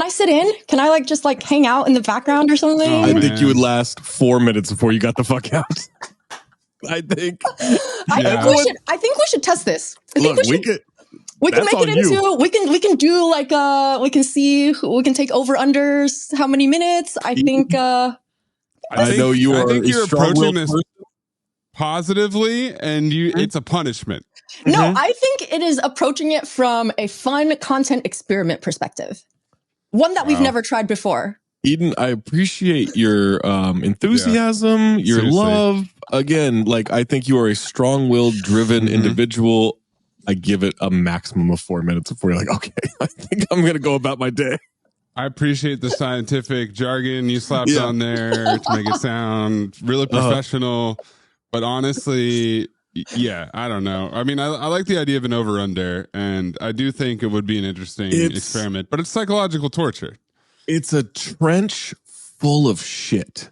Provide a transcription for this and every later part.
Can I sit in? Can I like just like hang out in the background or something? Oh, I think you would last 4 minutes before you got the fuck out. I think. I think we should test this. I think we can make it into we can do like we can see we can take over unders how many minutes. I think you're approaching this positively, and it's a punishment. No, I think it is approaching it from a fun content experiment perspective. One that we've never tried before. Eden, I appreciate your enthusiasm, your love. Again, like I think you are a strong-willed, driven individual. I give it a maximum of 4 minutes before you're like, okay, I think I'm going to go about my day. I appreciate the scientific jargon you slapped on there to make it sound really professional. But honestly, I don't know. I mean, I like the idea of an over-under, and I do think it would be an interesting experiment. But it's psychological torture. It's a trench full of shit.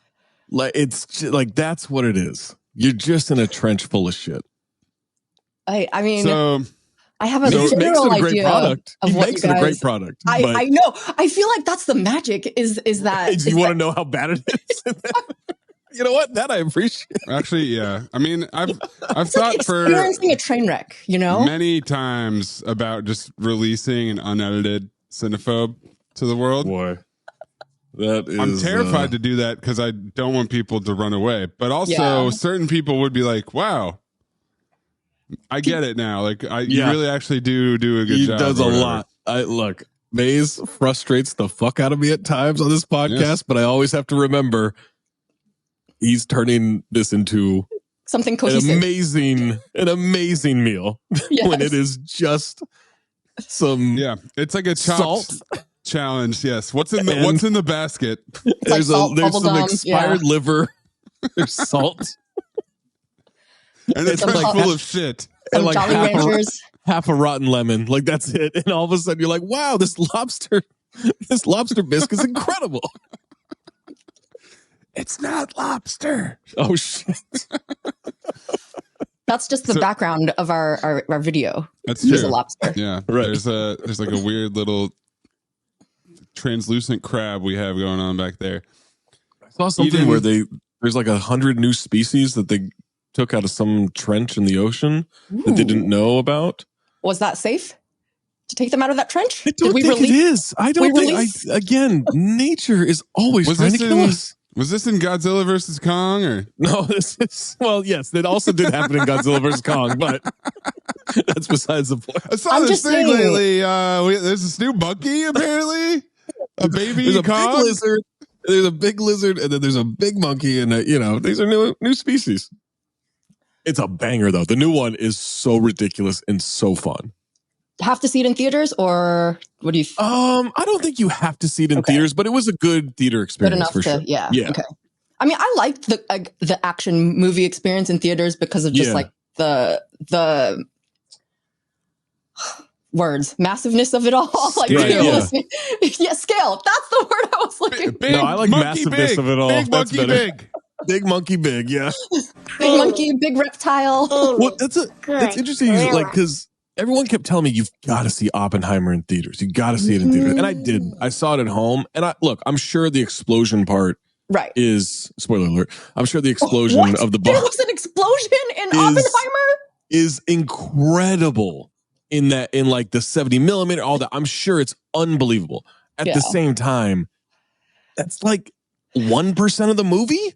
Like it's like that's what it is. You're just in a trench full of shit. I mean, I have a general idea of what you guys. A great product. I know. I feel like that's the magic. Is that you want to know how bad it is? You know what? That I appreciate. Actually, yeah. I mean, I've it's thought like for experiencing a train wreck. You know, many times about just releasing an unedited Cinephobe to the world. Boy. That is, I'm terrified to do that because I don't want people to run away. But also, certain people would be like, "Wow, I get it now." Like, you really actually do a good job. He does a lot. Look, Maze frustrates the fuck out of me at times on this podcast, but I always have to remember he's turning this into something cohesive, an amazing meal when it is just some it's like a salt. Challenge, yes. What's in the basket? There's some expired liver. There's salt, and it's like full of shit. And like half a rotten lemon. Like that's it. And all of a sudden you're like, wow, this lobster bisque is incredible. It's not lobster. Oh shit. That's just the background of our video. That's true. There's a lobster. Yeah, right. There's like a weird little translucent crab we have going on back there. I saw something where there's like 100 new species that they took out of some trench in the ocean that they didn't know about. Was that safe to take them out of that trench? I don't think it is. I don't think. Again, nature is always trying to kill us. Was this in Godzilla versus Kong or no? This is yes. It also did happen in Godzilla versus Kong, but that's besides the point. I saw this thing lately. There's this new monkey apparently. A baby there's a Kong? big lizard. There's a big lizard, and then there's a big monkey, and these are new species. It's a banger though. The new one is so ridiculous and so fun. Have to see it in theaters, or what do you? I don't think you have to see it in theaters, but it was a good theater experience for sure. Yeah. Okay. I mean, I liked the action movie experience in theaters because of just like the massiveness of it all. Like scale. Scale. That's the word I was looking for. No, I like massiveness of it all. Big That's monkey better. big. Big monkey big, yeah. Big monkey, big reptile. Well, that's interesting, like, because everyone kept telling me you've got to see Oppenheimer in theaters. You got to see it in theaters, and I did. I saw it at home, and I'm sure the explosion part is spoiler alert. I'm sure the explosion of the bomb. There was an explosion in Oppenheimer. Is incredible in like the 70 millimeter, all that. I'm sure it's unbelievable. At the same time, that's like 1% of the movie.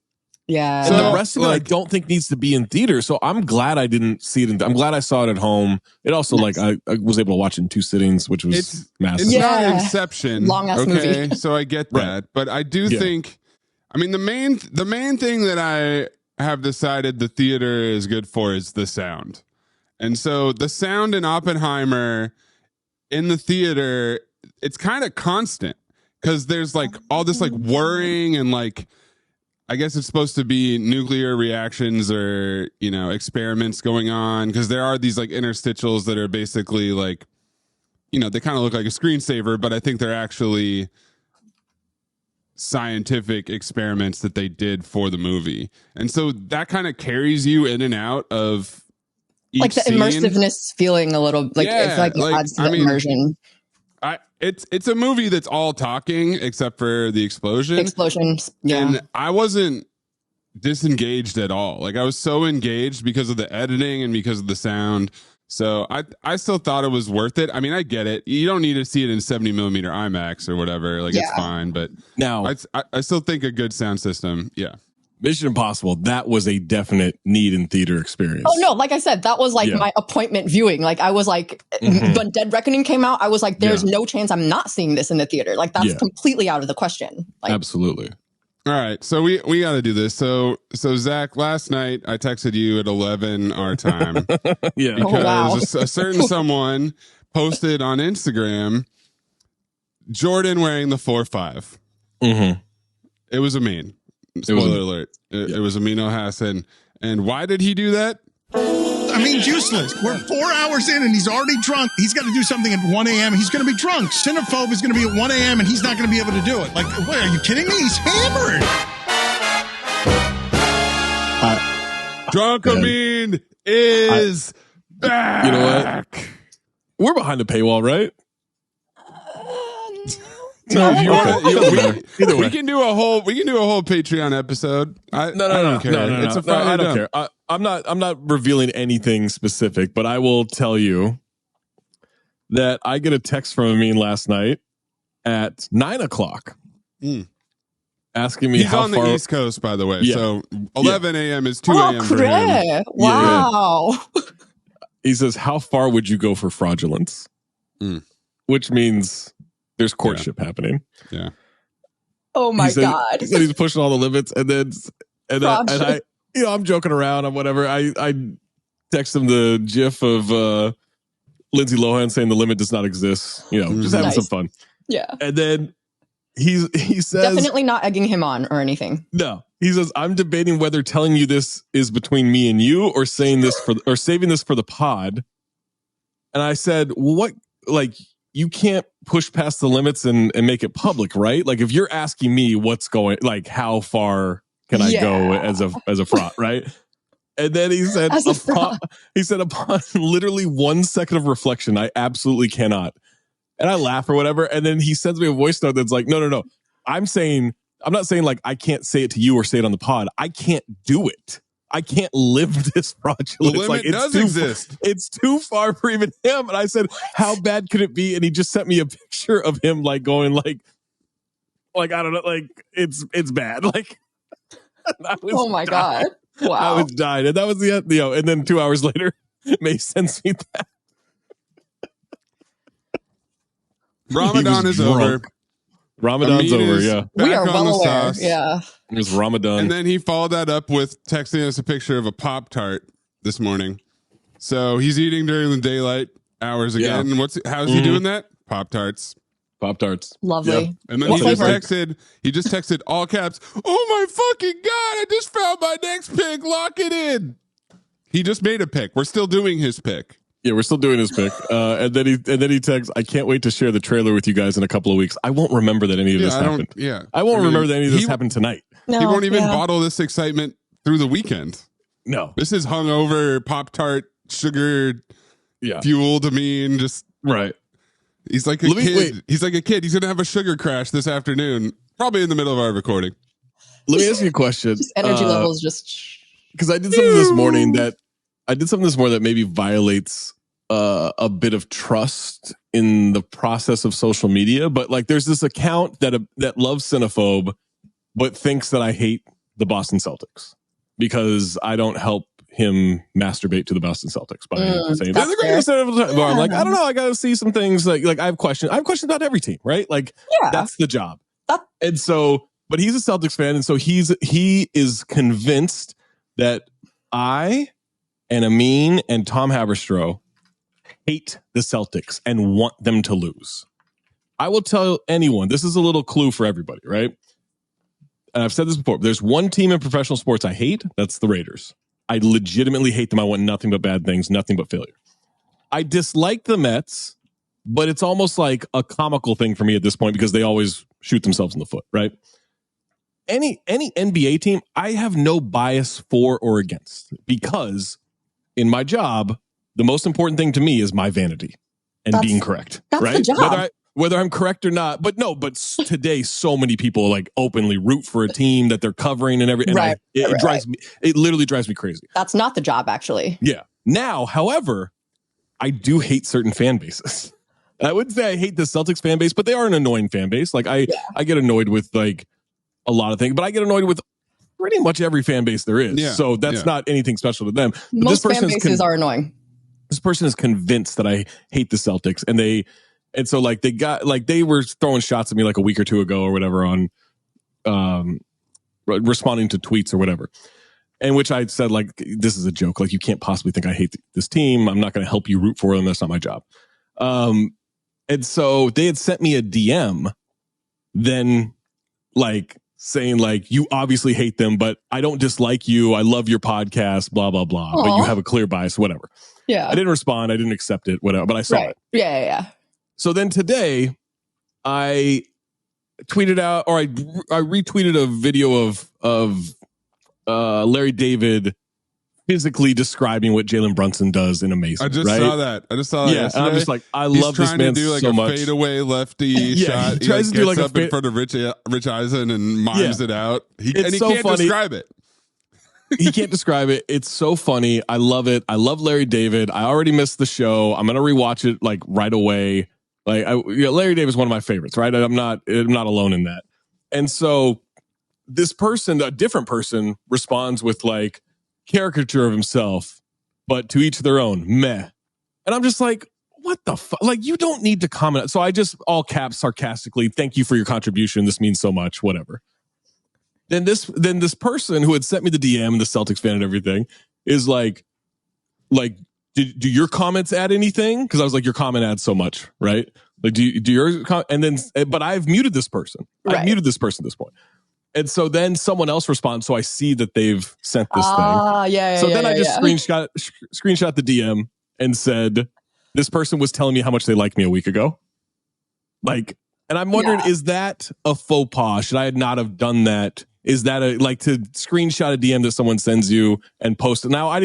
Yeah. And the rest of it, I don't think needs to be in theater. So I'm glad I didn't see it. I'm glad I saw it at home. It also I was able to watch it in 2 sittings, which was massive. It's not Inception. Long ass movie. So I get that. But I do think, I mean, the main thing that I have decided the theater is good for is the sound. And so the sound in Oppenheimer in the theater, it's kind of constant because there's like all this like whirring and like, I guess it's supposed to be nuclear reactions or, experiments going on because there are these like interstitials that are basically like, they kind of look like a screensaver, but I think they're actually scientific experiments that they did for the movie. And so that kind of carries you in and out of each like the scene. Immersiveness feeling a little like it's like it adds to the immersion. It's a movie that's all talking except for the explosions. Yeah. And I wasn't disengaged at all. Like I was so engaged because of the editing and because of the sound. So I still thought it was worth it. I mean, I get it. You don't need to see it in 70 millimeter IMAX or whatever. Like it's fine. But now I still think a good sound system. Yeah. Mission Impossible, that was a definite need in theater experience. Oh no, like I said, that was like my appointment viewing. Like I was like, when Dead Reckoning came out, I was like, there's no chance I'm not seeing this in the theater. Like that's completely out of the question. Like, absolutely. All right, so we got to do this. So Zach, last night I texted you at 11 our time. Because a certain someone posted on Instagram Jordan wearing the 4-5. It was a meme. Spoiler alert. It was Amino Hassan. And why did he do that? I mean, it's useless. We're 4 hours in and he's already drunk. He's got to do something at 1 a.m. He's going to be drunk. Cinephobe is going to be at 1 a.m. and he's not going to be able to do it. Like, wait, are you kidding me? He's hammered. Drunkamine is back. You know what? We're behind the paywall, right? No, if you want, we can do a whole Patreon episode. I don't care. It's a Friday. I don't care. I'm not revealing anything specific, but I will tell you that I get a text from Amin last night at 9:00 asking me he's how on far the East Coast, by the way. So 11 a.m. is 2 a.m. for him. Wow. He says, "How far would you go for fraudulence?" Which means there's courtship happening. Yeah. Oh my God. He said he's pushing all the limits, and I, I'm joking around on whatever. I text him the GIF of Lindsay Lohan saying the limit does not exist. Just having some fun. Yeah. And then he says, definitely not egging him on or anything. No, he says, I'm debating whether telling you this is between me and you or saying this or saving this for the pod. And I said, what, like, you can't push past the limits and make it public, right? Like if you're asking me what's going, like how far can I go as a fraud, right? And then he said, upon literally 1 second of reflection, I absolutely cannot. And I laugh or whatever. And then he sends me a voice note that's like, no. I'm not saying like I can't say it to you or say it on the pod. I can't do it. I can't live this fraudulence. The limit does exist. It's too far for even him. And I said, how bad could it be? And he just sent me a picture of him like going like I don't know, like it's bad. Like oh my God. Wow. I was dying. And that was the end, and then 2 hours later, May sends me that. Ramadan is over. Ramadan's over, yeah. We are well aware. Yeah. It was Ramadan. And then he followed that up with texting us a picture of a Pop-Tart this morning. So he's eating during the daylight hours again. Yeah. How's he doing that? Pop-Tarts. Pop-Tarts. Lovely. Yep. And then he just texted all caps, oh my fucking God, I just found my next pick. Lock it in. He just made a pick. We're still doing his pick. Yeah, we're still doing his pick. And then he texts, I can't wait to share the trailer with you guys in a couple of weeks. I won't remember that any of this happened. I won't remember that any of this happened tonight. No, he won't even bottle this excitement through the weekend. No. This is hungover, Pop-Tart, sugar, fueled. I mean, just right. He's like a kid. He's like a kid. He's going to have a sugar crash this afternoon, probably in the middle of our recording. Let me ask you a question. Just energy levels just... Because I did something this morning that maybe violates a bit of trust in the process of social media. But like, there's this account that loves Cinephobe, but thinks that I hate the Boston Celtics because I don't help him masturbate to the Boston Celtics by saying they're the greatest ever. I'm like, I don't know. I got to see some things like I have questions. I have questions about every team, right? Like that's the job. And so, but he's a Celtics fan, and so he is convinced that I and Amin and Tom Haberstroh hate the Celtics and want them to lose. I will tell anyone, this is a little clue for everybody, right? And I've said this before, there's one team in professional sports I hate, that's the Raiders. I legitimately hate them. I want nothing but bad things, nothing but failure. I dislike the Mets, but it's almost like a comical thing for me at this point because they always shoot themselves in the foot, right? Any NBA team, I have no bias for or against because in my job, the most important thing to me is my vanity and being correct. That's right? the job. whether I'm correct or not. But no, but today, so many people like openly root for a team that they're covering and everything. And it drives me. It literally drives me crazy. That's not the job, actually. Yeah. Now, however, I do hate certain fan bases. I wouldn't say I hate the Celtics fan base, but they are an annoying fan base. Like I get annoyed with like a lot of things, but I get annoyed with pretty much every fan base there is. Yeah. So that's not anything special to them. But most fan bases are annoying. This person is convinced that I hate the Celtics, and so like they were throwing shots at me like a week or two ago or whatever on responding to tweets or whatever, in which I said like, this is a joke. Like you can't possibly think I hate this team. I'm not going to help you root for them. That's not my job. And so they had sent me a DM then like saying like, you obviously hate them, but I don't dislike you. I love your podcast, blah, blah, blah. Aww. But you have a clear bias, whatever. Yeah. I didn't respond. I didn't accept it, whatever, but I saw it. Yeah. So then today I tweeted out, or I retweeted a video of Larry David physically describing what Jalen Brunson does in Amazing. I just saw that. Yeah, and I'm just like, I love this man so much. He's trying to do like a fadeaway lefty shot. He tries to do like up in front of Rich Eisen and mimes it out. He can't describe it. He can't describe it. It's so funny. I love it. I love Larry David. I already missed the show. I'm gonna rewatch it like right away. Like Larry David is one of my favorites, right? I'm not alone in that. And so this person, a different person, responds with like caricature of himself, but to each their own. Meh. And I'm just like, what the fuck? Like, you don't need to comment. So I just all caps sarcastically, thank you for your contribution. This means so much. Whatever. Then this person who had sent me the DM and the Celtics fan and everything is like, do your comments add anything? Because I was like, your comment adds so much, right? Like, do your and then, but I've muted this person. Right. I've muted this person at this point. And so then someone else responds. So I see that they've sent this thing. Yeah. So then I just screenshot the DM and said, this person was telling me how much they liked me a week ago. Like, and I'm wondering, is that a faux pas? Should I not have done that? Is that to screenshot a DM that someone sends you and post it? Now, I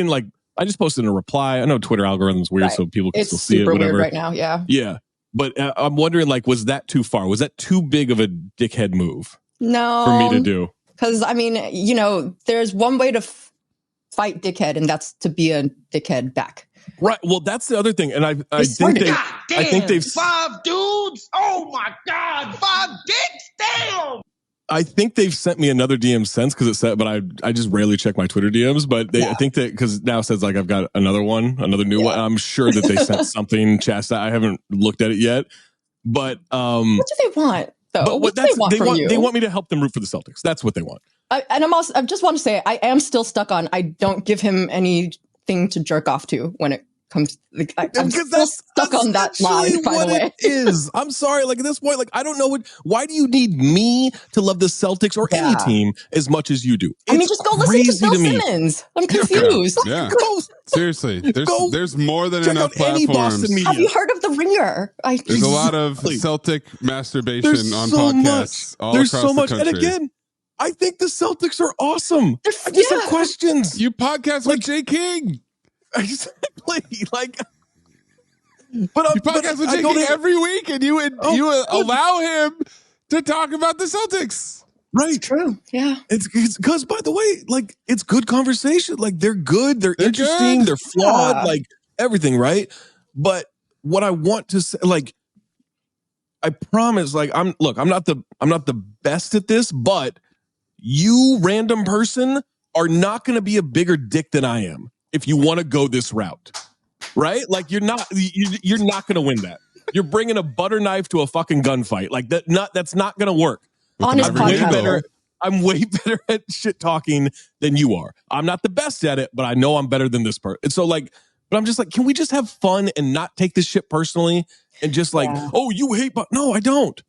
just posted in a reply. I know Twitter algorithm's weird, so people can still see it, whatever. Weird right now, yeah. Yeah. But I'm wondering, like, was that too far? Was that too big of a dickhead move? No. For me to do? Because, I mean, there's one way to fight dickhead, and that's to be a dickhead back. Right. Well, that's the other thing. And I think they've 5 dudes. Oh my God. 5 dicks. Damn. I think they've sent me another DM since because it said, but I just rarely check my Twitter DMs. But I think that because now it says like I've got another new one. I'm sure that they sent something chastised. I haven't looked at it yet. But what do they want though? But what do they want from you? They want me to help them root for the Celtics. That's what they want. I just want to say I am still stuck on. I don't give him anything to jerk off to when it comes. I'm still stuck on that line. By the way, it is. I'm sorry. Like at this point, like I don't know why do you need me to love the Celtics or any team as much as you do? It's just go listen to Bill Simmons. I'm confused. Yeah. Seriously, there's more than enough platforms. Have you heard of The Ringer? There's a lot of Celtic masturbation on podcasts all across the country. And again, I think the Celtics are awesome. I just have questions. You podcast with Jay King. Exactly. Like, you podcast with Jay King every week, and you allow him to talk about the Celtics. Right. It's true. Yeah. It's because, by the way, like it's good conversation. Like they're good. They're interesting. Good. They're flawed. Like everything. Right. But what I want to say, like, I promise, like I'm not the best at this, but you random person are not going to be a bigger dick than I am. If you want to go this route, right? Like you're not going to win that. You're bringing a butter knife to a fucking gunfight. Like that's not going to work. Honest I'm way better at shit talking than you are. I'm not the best at it, but I know I'm better than this person. And so but I'm just like, can we just have fun and not take this shit personally and just like, oh, you hate, but no, I don't.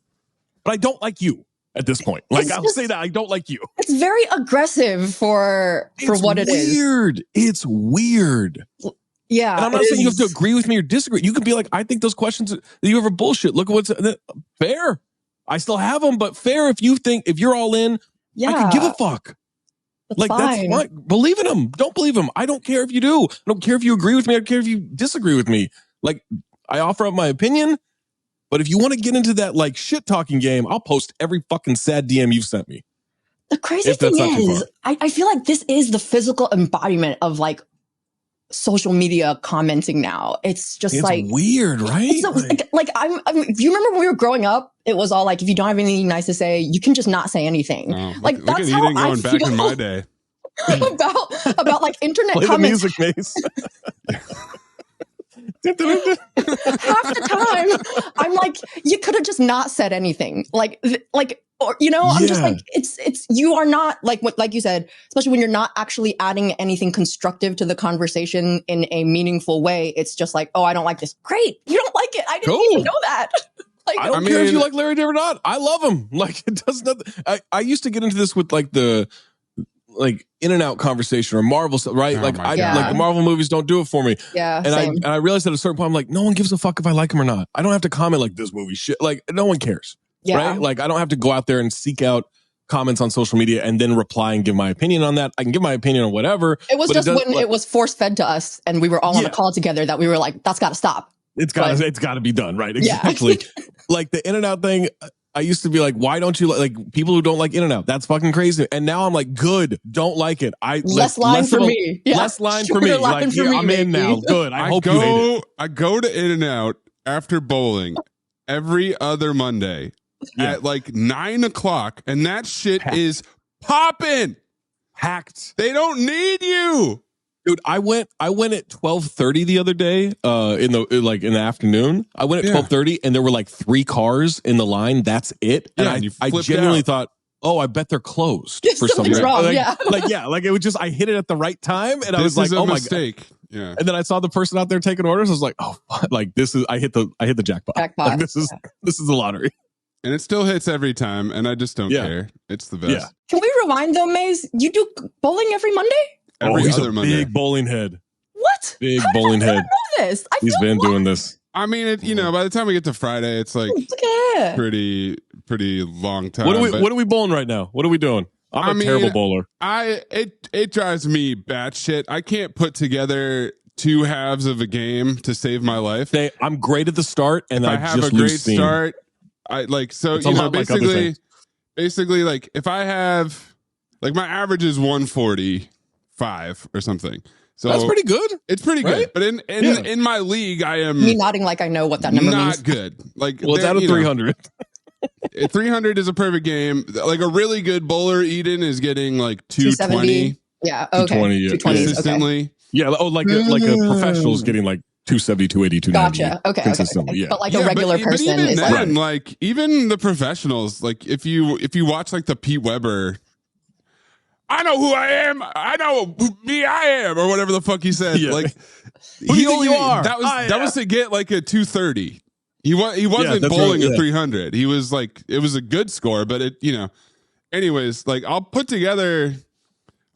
But I don't like you. At this point, like I'll say that I don't like you. It's very aggressive for what it is. It's weird. Yeah, and I'm not saying you have to agree with me or disagree. You can be like, I think those questions that you have are bullshit. Look at what's fair. I still have them, but fair if you're all in. Yeah, I can give a fuck. That's fine. Believe in them. Don't believe them. I don't care if you do. I don't care if you agree with me. I don't care if you disagree with me. Like I offer up my opinion. But if you want to get into that like shit talking game, I'll post every fucking sad DM you've sent me. The crazy thing is, I feel like this is the physical embodiment of like social media commenting now. It's like weird, right? If you remember when we were growing up, it was all like, if you don't have anything nice to say, you can just not say anything. Like that's look at how Eden going back in my day. about like internet Play comments. The music, Mace. Half the time, I'm like, you could have just not said anything. Or, you know, I'm just like, it's, you are not like you said, especially when you're not actually adding anything constructive to the conversation in a meaningful way. It's just like, oh, I don't like this. Great. You don't like it. I didn't even know that. Like, I don't care if you like Larry David or not. I love him. Like, it does nothing. I used to get into this with like the in and out conversation or Marvel stuff, right? Like the Marvel movies don't do it for me. Yeah. And I realized at a certain point, I'm like, no one gives a fuck if I like him or not. I don't have to comment like this movie shit. Like, no one cares. Yeah. Right? Like, I don't have to go out there and seek out comments on social media and then reply and give my opinion on that. I can give my opinion on whatever. It was just when it was force fed to us and we were all on a call together that we were like, that's got to stop. It's got to be done. Right. Exactly. Like the in and out thing. I used to be like, why don't you like people who don't like in and out? That's fucking crazy. And now I'm like, good. Don't like it. Less line for me. Less line for me. Like, I'm in now. Good. I hope you hate it. I go to In and Out after bowling every other Monday at like 9:00, and that shit is popping. Hacked. They don't need you. Dude, I went at 12:30 the other day, in the afternoon. I went at 12:30 and there were like 3 cars in the line. That's it. And I genuinely thought, oh, I bet they're closed for some reason. Wrong, like it was just, I hit it at the right time and I was like, oh my God. Yeah. And then I saw the person out there taking orders. I was like, oh, like this is, I hit the jackpot. Like, this is the lottery. And it still hits every time. And I just don't care. It's the best. Yeah. Can we rewind though, Maze? You do bowling every Monday? He's a big bowling head. What? Big bowling head. I know this. He's been doing this. I mean, by the time we get to Friday, it's like pretty long time. What are we bowling right now? What are we doing? I'm a terrible bowler. It drives me batshit. I can't put together 2 halves of a game to save my life. I'm great at the start, and I have a great start. I like so basically like if I have like my average is 145 or something. So that's pretty good. It's pretty good. But in my league, I am me nodding like I know what that number means. Not good. Like it's out of 300. 300 is a perfect game. Like a really good bowler, Eden is getting like 220. Yeah. Okay. 220 consistently. Okay. Yeah. Oh, like a professional is getting like 270, 280, 290. Gotcha. Okay. Consistently. Okay. Yeah. But like a regular person but even is then, like even the professionals, like if you watch like the Pete Weber, I know who I am. I know who I am, or whatever the fuck he said. Yeah. Like who do you think you are? That was to get like a 230. He wasn't bowling a 300. He was like, it was a good score, but anyways, like I'll put together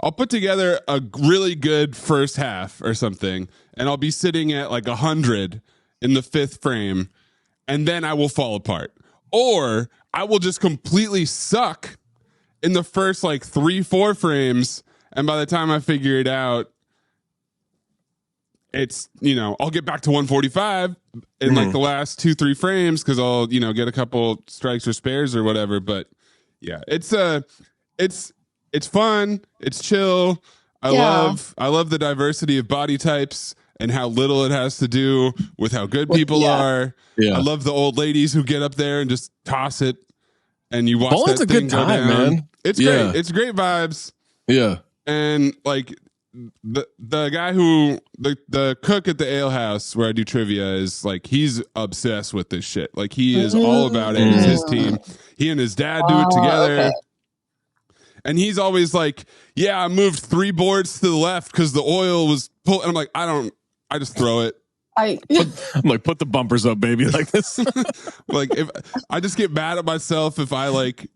a really good first half or something, and I'll be sitting at like 100 in the 5th frame, and then I will fall apart. Or I will just completely suck in the first like 3-4 frames, and by the time I figure it out, it's, I'll get back to 145 in like the last 2-3 frames because I'll, get a couple strikes or spares or whatever. But yeah, it's fun. It's chill. I love the diversity of body types and how little it has to do with how good people are. Yeah. I love the old ladies who get up there and just toss it, and you watch Bowling's that a thing good time, go down. man. It's great. It's great vibes. Yeah. And like the guy who the cook at the ale house where I do trivia is like, he's obsessed with this shit. Like he is all about it. It's his team. He and his dad do it together. Okay. And he's always like, yeah, I moved 3 boards to the left because the oil was pulled. And I'm like, I just throw it. I'm like, put the bumpers up, baby, like this. Like if I just get mad at myself if I like,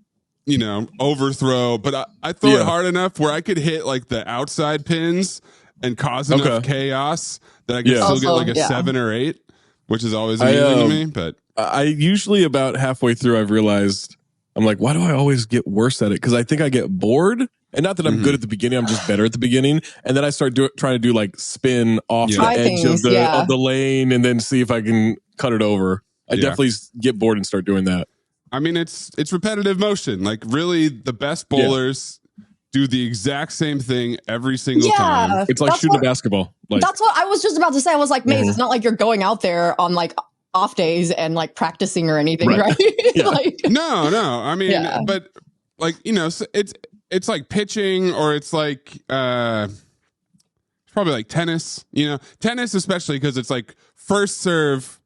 overthrow, but I throw it hard enough where I could hit like the outside pins and cause enough chaos that I can still get like a 7 or 8, which is always amazing to me. But I usually about halfway through, I've realized I'm like, why do I always get worse at it? Because I think I get bored, and not that I'm good at the beginning. I'm just better at the beginning, and then I start trying to do like spin off the edge of the lane, and then see if I can cut it over. I definitely get bored and start doing that. I mean, it's repetitive motion. Like really, the best bowlers do the exact same thing every single time. It's like shooting a basketball. Like, that's what I was just about to say. I was like, Maze, it's not like you're going out there on like off days and like practicing or anything, right? Like, no. I mean, but like, you know, it's like pitching, or it's like probably like tennis, you know, tennis, especially because it's like first serve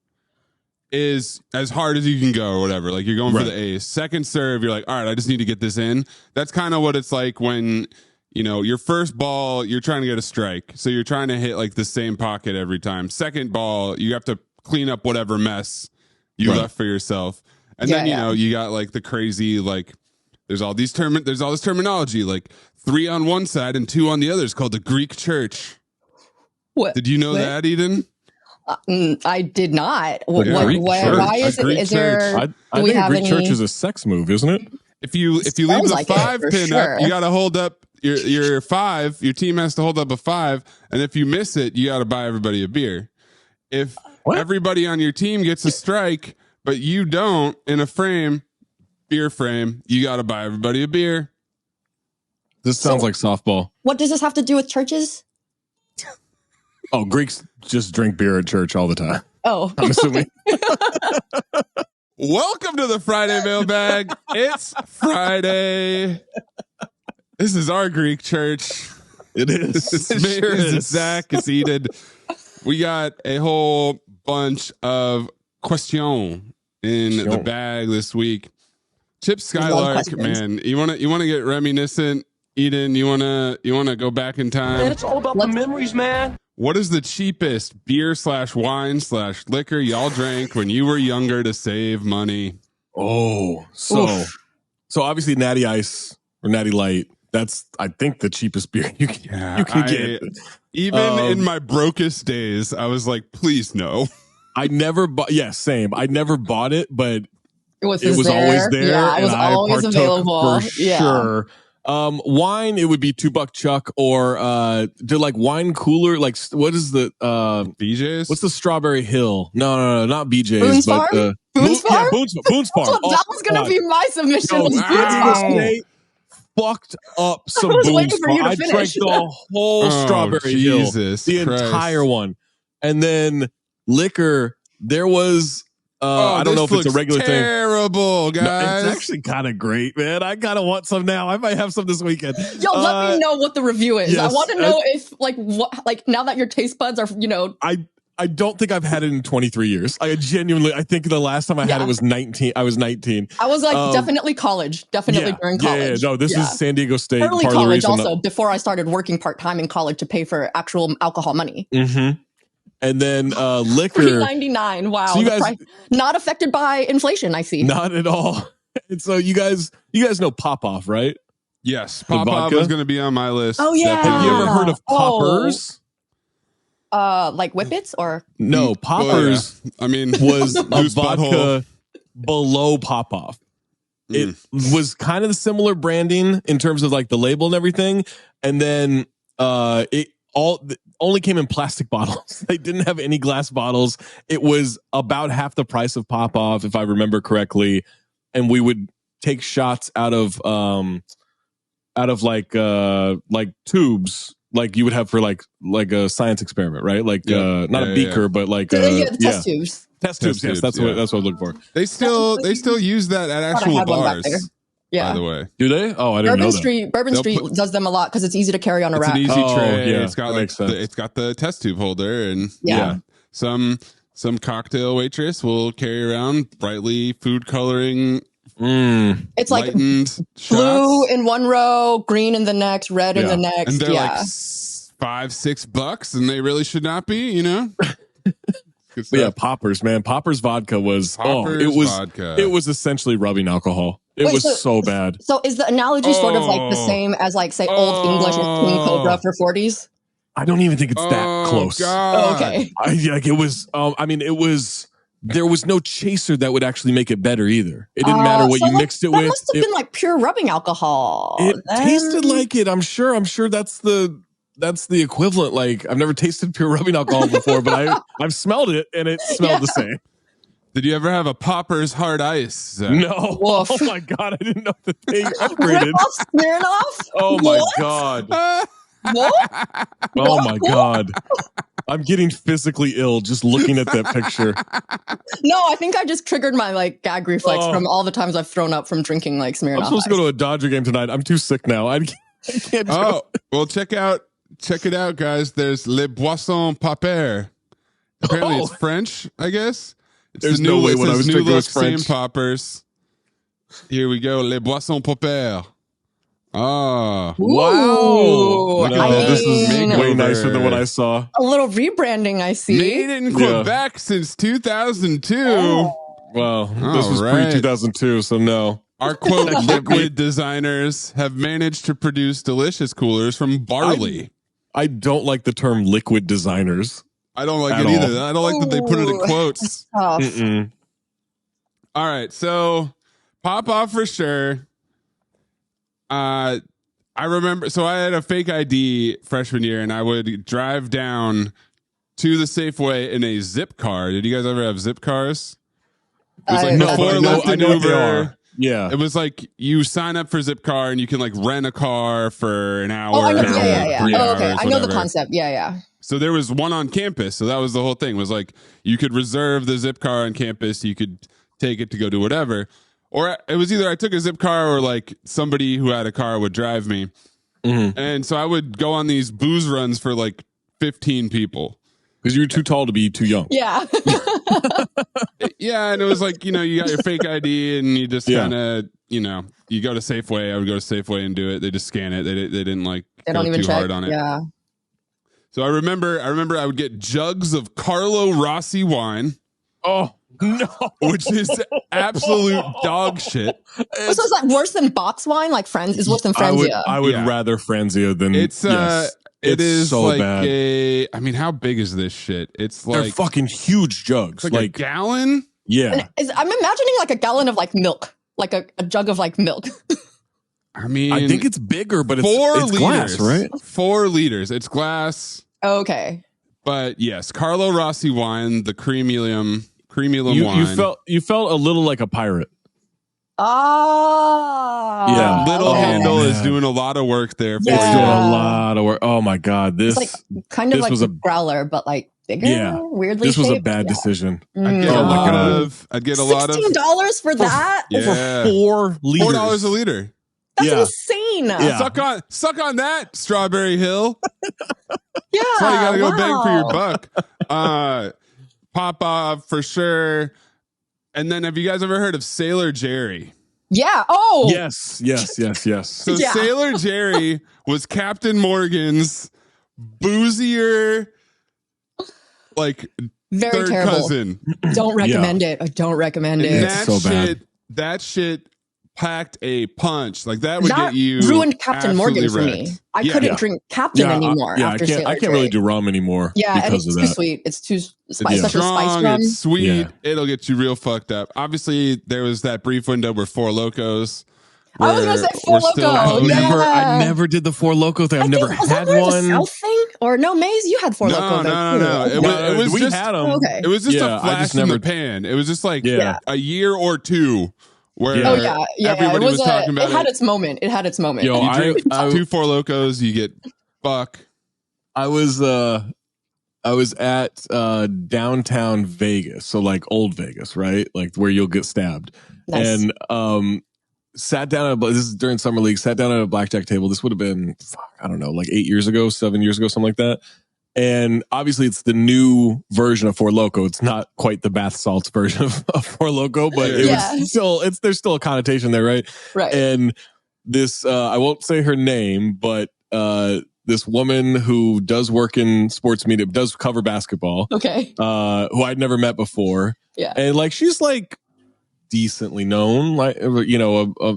is as hard as you can go or whatever. Like you're going for the ace. Second serve, you're like, all right, I just need to get this in. That's kind of what it's like when, you know, your first ball, you're trying to get a strike. So you're trying to hit like the same pocket every time. Second ball, you have to clean up whatever mess you left for yourself. And then, you know, you got like the crazy, like there's all this terminology, like 3 on one side and 2 on the other. It's called the Greek church. What? Did you know that, Eden? I did not. Why is it? Is there? I think a Greek church is a sex move, isn't it? If you leave the 5 pin up, you got to hold up your 5. Your team has to hold up a 5, and if you miss it, you got to buy everybody a beer. If everybody on your team gets a strike, but you don't in a beer frame, you got to buy everybody a beer. This sounds like softball. What does this have to do with churches? Oh, Greeks just drink beer at church all the time. Oh, I'm assuming. Welcome to the Friday mailbag. It's Friday. This is our Greek church. It is. It's Zach. It's Eden. We got a whole bunch of questions in the bag this week. Chip Skylark, man, you want to get Remy Niscent? Eden, you wanna go back in time? Man, it's all about the memories, man. What is the cheapest beer/wine/liquor y'all drank when you were younger to save money? Oh, so obviously Natty Ice or Natty Light. That's, I think, the cheapest beer you can get. Even in my brokest days, I was like, please no. I never bought. Yeah, same. I never bought it, but it was always there. Yeah, it was always available. For sure. Wine, it would be $2 Chuck, or do like wine cooler, like what is the BJ's? What's the Strawberry Hill? No, not BJ's. Boone's but Farm? Boone's Farm? Yeah, Boone's Farm. That was gonna be my submission. Was Boone's Farm. Fucked up some Boone's Farm. I drank the whole Strawberry Hill, the entire one, and then liquor. There was. I don't know if it's a regular thing. Terrible, guys. No, it's actually kind of great, man. I kind of want some now. I might have some this weekend. Yo, let me know what the review is. Yes, I want to know if, like now that your taste buds are, you know. I don't think I've had it in 23 years. I think the last time I had it was 19. I was 19. I was like definitely college. Definitely during college. No, this is San Diego State. Early college also, before I started working part-time in college to pay for actual alcohol money. Mm-hmm. And then liquor. $3.99. Wow. So you guys, not affected by inflation, I see. Not at all. And so you guys know Pop-Off, right? Yes. Pop-Off is going to be on my list. Oh, yeah. Have you ever heard of Poppers? Like Whippets or? No, Poppers I mean, was a vodka below Pop-Off. It was kind of the similar branding in terms of like the label and everything. And then it only came in plastic bottles. They didn't have any glass bottles. It was about half the price of Pop-Off, if I remember correctly. And we would take shots out of like tubes, like you would have for like a science experiment, right? Like not a beaker, but like the test tubes. Test tubes. Yes, that's what I was looking for. They still use that at actual bars. Yeah. By the way, do they? Oh, I didn't know that. Bourbon Street does them a lot because it's easy to carry on a rack. It's an easy tray. Yeah, it's got it's got the test tube holder, and some cocktail waitress will carry around brightly food coloring. It's like blue shots in one row, green in the next, red in the next. And they're like $5-6, and they really should not be, you know. Yeah, Poppers, man. Poppers vodka was vodka. It was essentially rubbing alcohol. It was so bad. So is the analogy sort of like the same as like say Old English and King Cobra for 40s? I don't even think it's that close. God. Okay. It was. It was. There was no chaser that would actually make it better either. It didn't matter what you mixed it with. It must have been like pure rubbing alcohol. It tasted like it. I'm sure that's the equivalent. Like I've never tasted pure rubbing alcohol before, but I've smelled it and it smelled the same. Did you ever have a Popper's Hard Ice, Zach? No. Woof. Oh my God, I didn't know that they upgraded. Smirnoff? Oh my God. What? Oh my God. I'm getting physically ill just looking at that picture. No, I think I just triggered my like gag reflex from all the times I've thrown up from drinking like Smirnoff. I'm supposed to go to a Dodger game tonight. I'm too sick now. I can't do it. Well, check it out, guys. There's Les Boissons Popper. Apparently it's French, I guess. There's no way when I was drinking it was French. Poppers. Here we go. Les Boissons Popper. Oh. Wow. No, this is way nicer than what I saw. A little rebranding, I see. Made in Quebec since 2002. Well, this was pre-2002, so no. Our quote liquid designers have managed to produce delicious coolers from barley. I don't like the term liquid designers. I don't like it either. I don't like that they put it in quotes. All right, so pop off for sure. I remember, so I had a fake ID freshman year, and I would drive down to the Safeway in a zip car. Did you guys ever have zip cars? It was like I know what they are. Yeah, it was like you sign up for Zip Car and you can like rent a car for an hour. Oh, I know. Yeah. Oh, okay. I know the concept. Yeah. So there was one on campus. So that was the whole thing. Was like you could reserve the Zip Car on campus. You could take it to go do whatever. Or it was either I took a Zip Car or like somebody who had a car would drive me. Mm-hmm. And so I would go on these booze runs for like 15 people. Because you were too tall to be too young. Yeah. Yeah, and it was like, you got your fake ID and you just kind of, you go to Safeway. I would go to Safeway and do it. They just scan it. They didn't like they don't go even too check. hard on it. Yeah. So I remember I would get jugs of Carlo Rossi wine. Oh, no. Which is absolute dog shit. So is that worse than box wine? Like It's worse than Frenzia. I would rather Frenzia than it is so like bad. I mean, how big is this shit? It's They're like fucking huge jugs. Like a gallon? Yeah. I'm imagining like a gallon of like milk, like a jug of like milk. I mean, I think it's bigger, but it's 4 liters, glass, right? 4 liters. It's glass. Okay. But yes, Carlo Rossi wine, the creamium wine. You felt a little like a pirate. Ah. Yeah. Little Handle is doing a lot of work there for you. It's doing a lot of work. Oh my God. This it's like kind of like a growler, but like bigger. Yeah. Weirdly This was shaped. a bad decision. I'd get a lot of $16 for that? Over 4 liters. $4 a liter. That's insane. Yeah. Suck on that, Strawberry Hill. Yeah. That's why you gotta go bang for your buck. Pop off for sure. And then have you guys ever heard of Sailor Jerry? Yeah. Oh. Yes. So Sailor Jerry was Captain Morgan's boozier, like very third terrible cousin. Don't recommend it. I don't recommend it. That so bad. That shit packed a punch. Like that would get you ruined Captain Morgan for wrecked. me. I couldn't drink Captain anymore after Sailor I can't really do rum anymore. Yeah, and it's too sweet. It's too spicy. It's strong, rum. it's sweet. Yeah. It'll get you real fucked up. Obviously, there was that brief window where Four Locos. I was gonna say Four Loko. I never did the Four Loko thing. I've never had one. South thing or no, Maze? You had Four Loko. No. It was we just had them. Okay. It was just a flash in the pan. It was just like a year or two. Where everybody was talking about it. It had its moment. Yo, you drink 2 Four Locos, you get fuck. I was at downtown Vegas, so like old Vegas, right? Like where you'll get stabbed. Nice. And sat down this is during summer league, sat down at a blackjack table. This would have been I don't know, like 8 years ago, 7 years ago, something like that. And obviously it's the new version of Four Loko. It's not quite the bath salts version of Four Loko, but it was still there's still a connotation there, right? Right. And this I won't say her name, but this woman who does work in sports media, does cover basketball. Okay. Who I'd never met before. Yeah. And like she's like decently known, like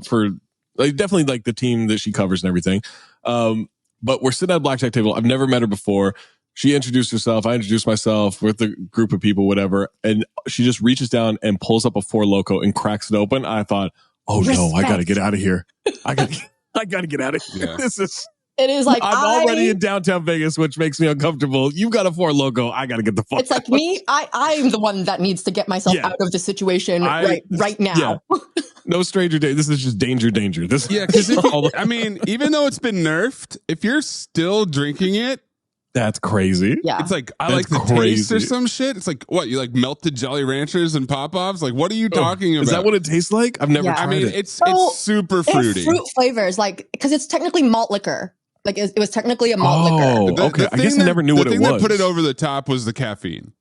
for like definitely like the team that she covers and everything. But we're sitting at a blackjack table. I've never met her before. She introduced herself. I introduced myself with a group of people, whatever. And she just reaches down and pulls up a Four Loko and cracks it open. I thought, oh no, I got to get out of here. I got to get out of here. Yeah. This is It is like I'm already in downtown Vegas, which makes me uncomfortable. You've got a Four Loko. I got to get the fuck. It's like me. I'm the one that needs to get myself out of the situation right now. Yeah. No stranger danger. This is just danger. This because I mean, even though it's been nerfed, if you're still drinking it, that's crazy. Yeah, it's like I like the taste or some shit. It's like what you like melted Jolly Ranchers and Pop-Offs. Like, what are you talking about? Is that what it tastes like? I've never tried it. It's super fruity. Fruit flavors, like because it's technically malt liquor. Like it was technically a malt liquor. Okay. I guess I never knew what it was. The thing that put it over the top was the caffeine.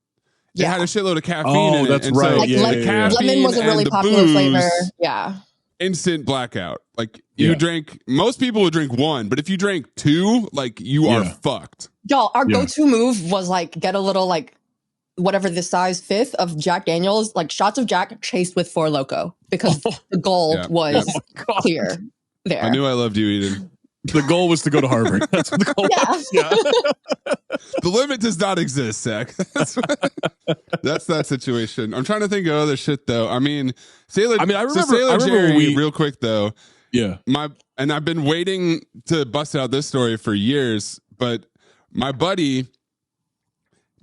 It had a shitload of caffeine in it. That's right. So, lemon was a really popular flavor. Yeah. Instant blackout. Like you drank, most people would drink one, but if you drank two, like you are fucked. Y'all, our go-to move was like get a little like whatever the size fifth of Jack Daniels, like shots of Jack chased with Four Loko because the goal was clear there. I knew I loved you, Eden. The goal was to go to Harvard. That's what the goal was. Yeah. The limit does not exist, Zach. That's that situation. I'm trying to think of other shit though. I mean, I remember Sailor Jerry, real quick though. Yeah. And I've been waiting to bust out this story for years, but my buddy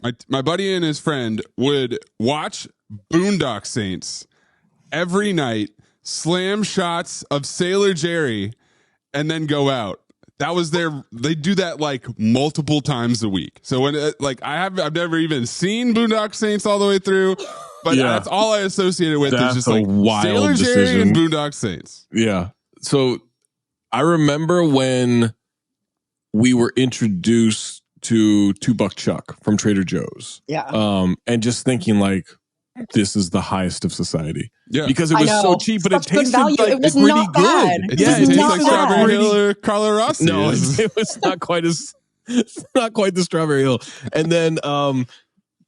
and his friend would watch Boondock Saints every night, slam shots of Sailor Jerry, and then go out. That was they do that like multiple times a week. So when I've never even seen Boondock Saints all the way through, but that's all I associated with. Is just like Sailor Jerry and Boondock Saints. Yeah. So I remember when we were introduced to $2 Chuck from Trader Joe's. Yeah. And just thinking like, this is the highest of society. Yeah. Because it was so cheap, but it tasted like it was pretty not bad. good. It tastes like Strawberry Hill or Carlo Rossi. No, it was not quite not quite the Strawberry Hill. And then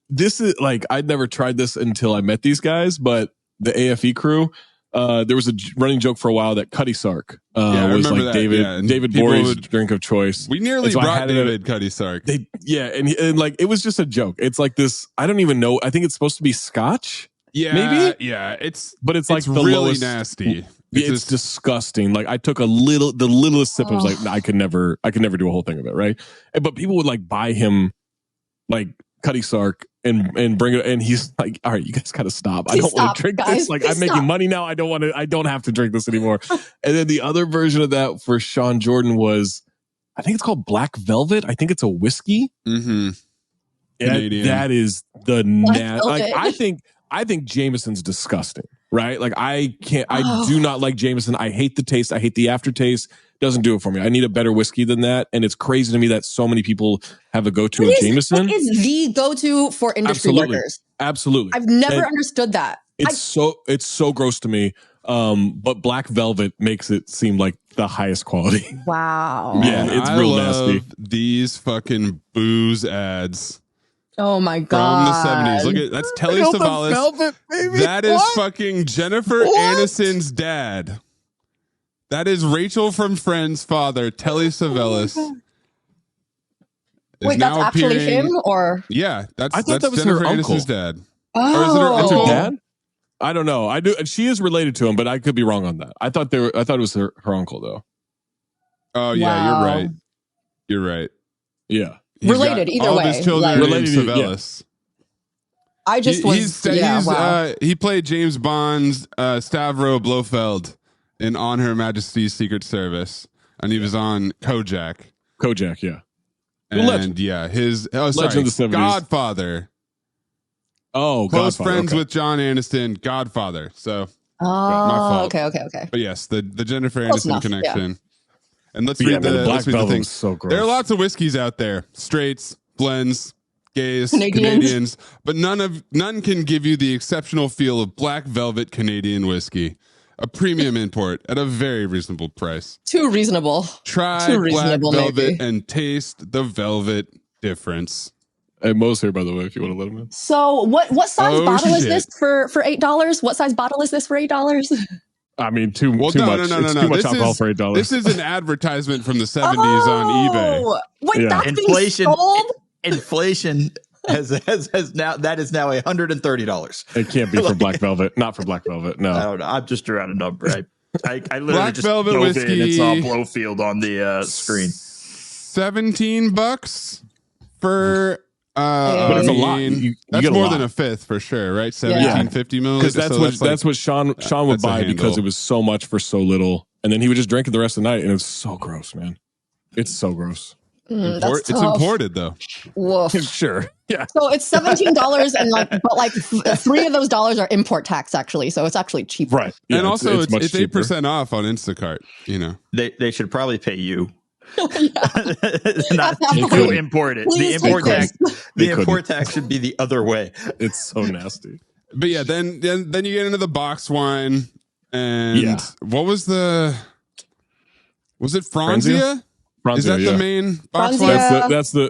this is like, I'd never tried this until I met these guys, but the AFE crew, there was a running joke for a while that Cutty Sark was like David Borey's drink of choice. We nearly brought David Cutty Sark. And like it was just a joke. It's like this. I don't even know. I think it's supposed to be Scotch. Yeah, maybe. Yeah, it's like the really lowest, nasty. It's disgusting. Like I took the littlest sip. I was like, I could never do a whole thing of it. Right. But people would like buy him like Cutty Sark and bring it, and he's like, all right, you guys gotta stop. I don't want to drink this. Like I'm making money now. I don't have to drink this anymore. And then the other version of that for Sean Jordan was, I think it's called Black Velvet. I think it's a whiskey. Mm-hmm. That is the like I think Jameson's disgusting, right? Like I do not like Jameson. I hate the taste. I hate the aftertaste. Doesn't do it for me. I need a better whiskey than that. And it's crazy to me that so many people have a go-to of Jameson. It is the go-to for industry workers. Absolutely. I've never understood that. It's so gross to me. But Black Velvet makes it seem like the highest quality. Wow. Yeah, it's real nasty. These fucking booze ads. Oh my god! From the 70s. Look at that's Telly Savalas. That is fucking Jennifer Aniston's dad. That is Rachel from Friends' father, Telly Savalas. Wait, that's actually him, or that's that was Jennifer her Aniston's dad. Oh, or is it her that's uncle? her dad? I don't know. I do. She is related to him, but I could be wrong on that. I thought it was her uncle though. Oh yeah, you're right. Yeah. Related either all way. Of his children related to Savalas. I just he played James Bond's Stavro Blofeld in On Her Majesty's Secret Service, and he was on Kojak. Yeah. And his Legend of the 70s. Godfather. Oh, close Godfather, friends with John Aniston, Godfather. So my fault. Okay. But yes, the Jennifer Aniston connection. Yeah. And let's read the things. So gross. There are lots of whiskeys out there: straights, blends, gays, Canadians, but none can give you the exceptional feel of Black Velvet Canadian whiskey, a premium import at a very reasonable price. Too reasonable. Try Black Velvet and taste the velvet difference. And Mo's here, by the way, if you want to let him in. So, what size bottle is this for $8? What size bottle is this for $8? I mean, too much. No. It's too much alcohol for $8. This is an advertisement from the 70s on eBay. Wait, that's being sold? Inflation has now $130. It can't be for Black Velvet. Not for Black Velvet. No, I don't know. I'm just around a number. I literally Black just Velvet dove whiskey. in and saw Blowfield on the screen. $17 for. But it's a lot. That's more than a fifth for sure, right? 1750 milliliters. Because that's what Sean would buy because it was so much for so little, and then he would just drink it the rest of the night, and it was so gross, man. It's so gross. It's imported though. Woof. Sure. Yeah. So it's $17 and 3 of those dollars are import tax actually. So it's actually cheaper. Right. Yeah, and also it's much 8% off on Instacart, you know. They should probably pay you. Not to import it. Please The import tax should be the other way. It's so nasty. But yeah, then you get into the box wine, and what was it Franzia? Is that the main box wine? That's the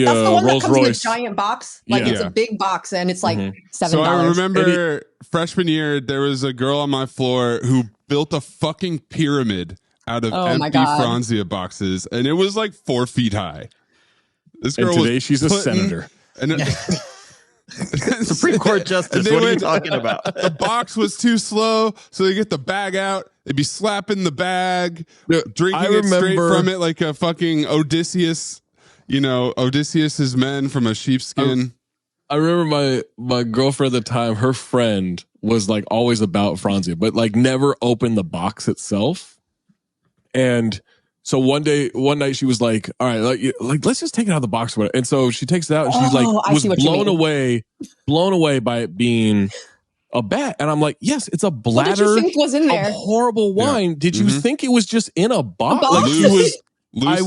one Rolls that comes Royce. in a giant box. Like it's a big box and it's like $7. So I remember freshman year, there was a girl on my floor who built a fucking pyramid out of empty Franzia boxes, and it was like 4 feet high. This girl today she's a senator. And Supreme Court justice. What are you talking about? The box was too slow, so they get the bag out. They'd be slapping the bag, drinking it straight from it like a fucking Odysseus. You know, Odysseus's men from a sheepskin. I remember my girlfriend at the time. Her friend was like always about Franzia, but like never opened the box itself. And so one night she was like, all right, like let's just take it out of the box. And so she takes it out and she's like, was blown away by it being a bat. And I'm like, yes, it's a bladder. What did you think was in there? Of horrible wine. Yeah. Did you think it was just in a box? Like I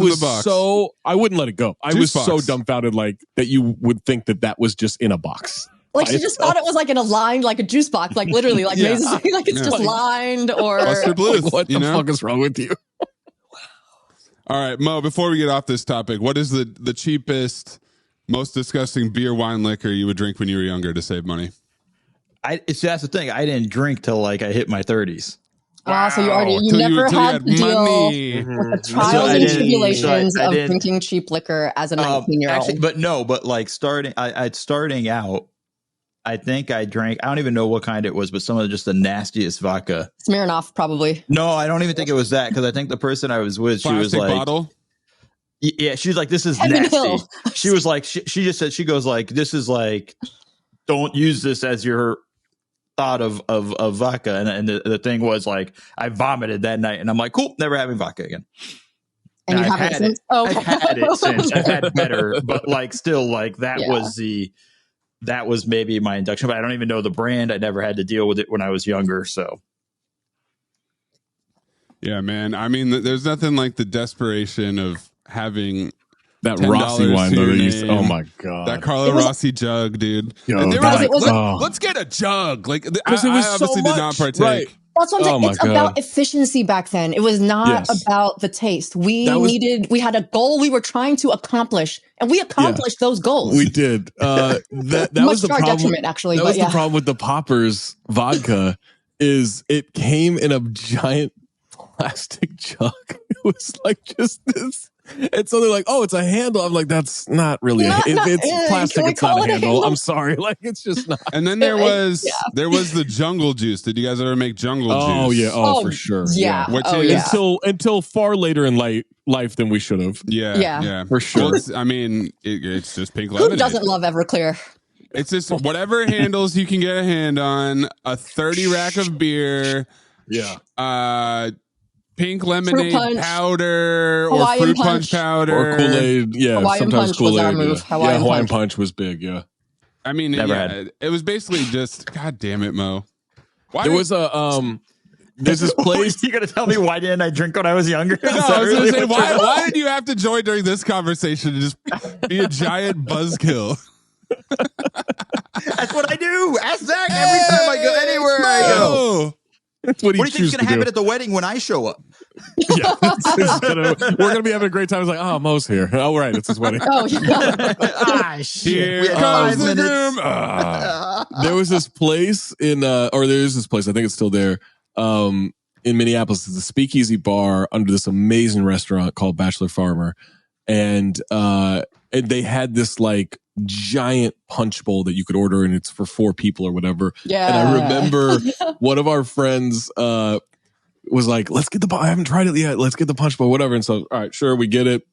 wouldn't let it go. I was so dumbfounded like that you would think that was just in a box. Like she just thought it was like in a lined, like a juice box, like literally, like like it's just lined or Bluth, what the fuck is wrong with you? All right, Mo, before we get off this topic, what is the cheapest, most disgusting beer, wine, liquor you would drink when you were younger to save money? That's the thing. I didn't drink till like I hit my 30s. So you never had to deal with the trials and tribulations of drinking cheap liquor as a 19-year-old. But like starting out, I think I drank, I don't even know what kind it was, but some of just the nastiest vodka. Smirnoff, probably. No, I don't even think it was that, because I think the person I was with, she was like, bottle? Yeah, she was like, this is nasty. She was like, she just said, she goes like, this is like, don't use this as your thought of vodka. And the thing was like, I vomited that night, and I'm like, cool, never having vodka again. And you haven't since? Oh. I've had it since. I've had better, but like still like that was maybe my induction, but I don't even know the brand. I never had to deal with it when I was younger. So. Yeah, man. I mean, there's nothing like the desperation of having that Rossi wine. Oh my God. That Carlo Rossi jug, dude. Yo, and they were like, let's get a jug. Like, because it was obviously did not partake. Right. That's what I'm saying. It's about efficiency back then. It was not about the taste. We had a goal we were trying to accomplish, and we accomplished those goals. We did. That was the problem. Detriment, actually. That was the problem with the Poppers vodka is it came in a giant plastic jug. It was like just this. And so they're like, oh, it's a handle. I'm like, that's not really it's plastic. It's not a handle. I'm sorry. Like, it's just not. And then there was the jungle juice. Did you guys ever make jungle juice? Oh, yeah. Oh, for sure. Yeah. Until far later in life than we should have. Yeah. For sure. Well, it's just pink lemonade. Who doesn't love Everclear? It's just whatever handles you can get a hand on, a 30 rack of beer. Yeah. Pink lemonade powder or fruit punch powder or Kool-Aid. Yeah, Hawaiian sometimes punch Kool-Aid. was our move. Hawaiian punch was big. Yeah. I mean, it was basically just, God damn it, Mo. There was a there's this place. You gonna tell me why didn't I drink when I was younger? No, I was gonna say, why did you have to join during this conversation to just be a giant buzzkill? That's what I do. Ask Zach every time I go anywhere I go. That's what do you think is going to happen at the wedding when I show up? Yeah, we're going to be having a great time. It's like, oh, Mo's here. Oh, right, it's his wedding. Oh, yeah. Shit. Here comes the groom. There was this place I think it's still there, in Minneapolis. It's a speakeasy bar under this amazing restaurant called Bachelor Farmer. And they had this like giant punch bowl that you could order, and it's for 4 people or whatever. Yeah. And I remember one of our friends was like, I haven't tried it yet. Let's get the punch bowl, whatever. And so, all right, sure, we get it.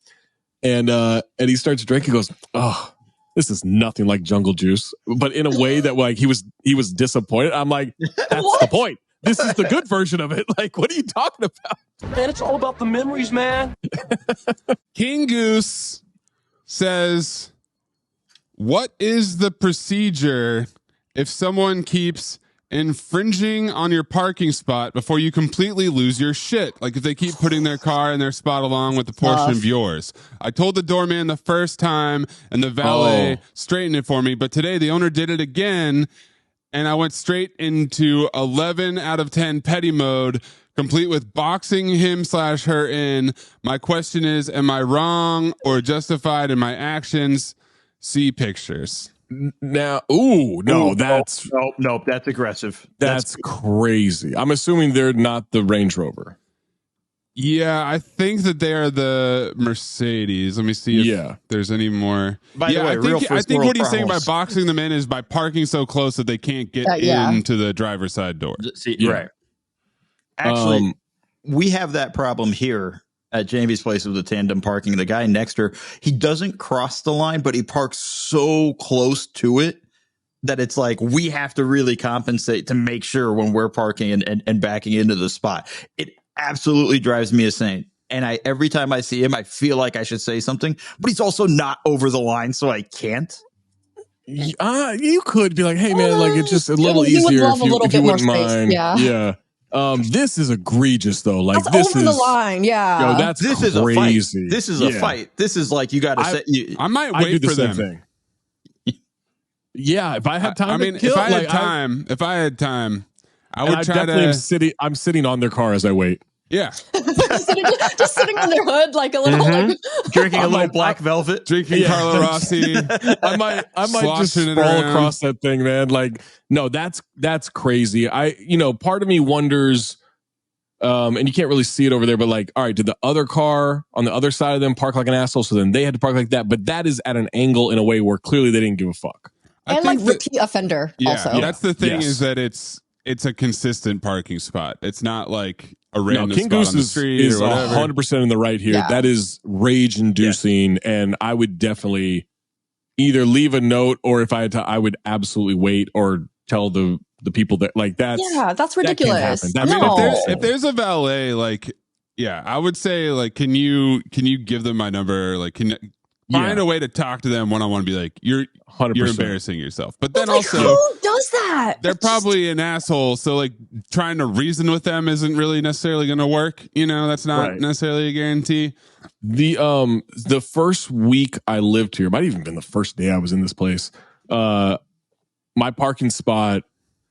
and he starts drinking. Goes, oh, this is nothing like Jungle Juice, but in a way that like he was disappointed. I'm like, that's the point. This is the good version of it. Like, what are you talking about? Man, it's all about the memories, man. King Goose says, what is the procedure if someone keeps infringing on your parking spot before you completely lose your shit? Like if they keep putting their car in their spot along with the portion of yours. I told the doorman the first time and the valet straightened it for me, but today the owner did it again and I went straight into 11 out of 10 petty mode, complete with boxing him/her in. My question is, am I wrong or justified in my actions? See pictures. Now, nope, that's aggressive. That's crazy. I'm assuming they're not the Range Rover. Yeah, I think that they are the Mercedes. Let me see if there's any more. By the way, I think what he's saying by boxing them in is by parking so close that they can't get into the driver's side door. Right. Actually, we have that problem here at Jamie's place with the tandem parking. The guy next to her, he doesn't cross the line, but he parks so close to it that it's like we have to really compensate to make sure when we're parking and backing into the spot. It absolutely drives me insane. And every time I see him, I feel like I should say something, but he's also not over the line, so I can't. You could be like, hey man, like it's just a little easier if you wouldn't mind. Yeah. This is egregious though. Like that's this over the line. Yeah. Yo, this is crazy. This is a fight. This is like you got to say. I might wait for them. Thing. Yeah, if I had time. I mean, if I had time, I would try to. I'm sitting on their car as I wait. Yeah, just sitting on their hood like a little, like, drinking a little black velvet, drinking Carlo Rossi. I might just sprawl across that thing, man. Like, no, that's crazy. Part of me wonders, and you can't really see it over there, but like, all right, did the other car on the other side of them park like an asshole? So then they had to park like that, but that is at an angle in a way where clearly they didn't give a fuck. And like repeat offender. Also, that's the thing is that it's a consistent parking spot. It's not like a random King spot Goose on the street is or whatever. 100% in the right here. Yeah. That is rage inducing, and I would definitely either leave a note or if I had to, I would absolutely wait or tell the people that like that's that's ridiculous. That can't happen. If there's a valet, like I would say like can you give them my number? Like find a way to talk to them one-on-one. Be like you're 100%. You're embarrassing yourself. But then also, who does that? They're probably an asshole. So like trying to reason with them isn't really necessarily going to work. That's not necessarily a guarantee. The first week I lived here, might even been the first day I was in this place. My parking spot,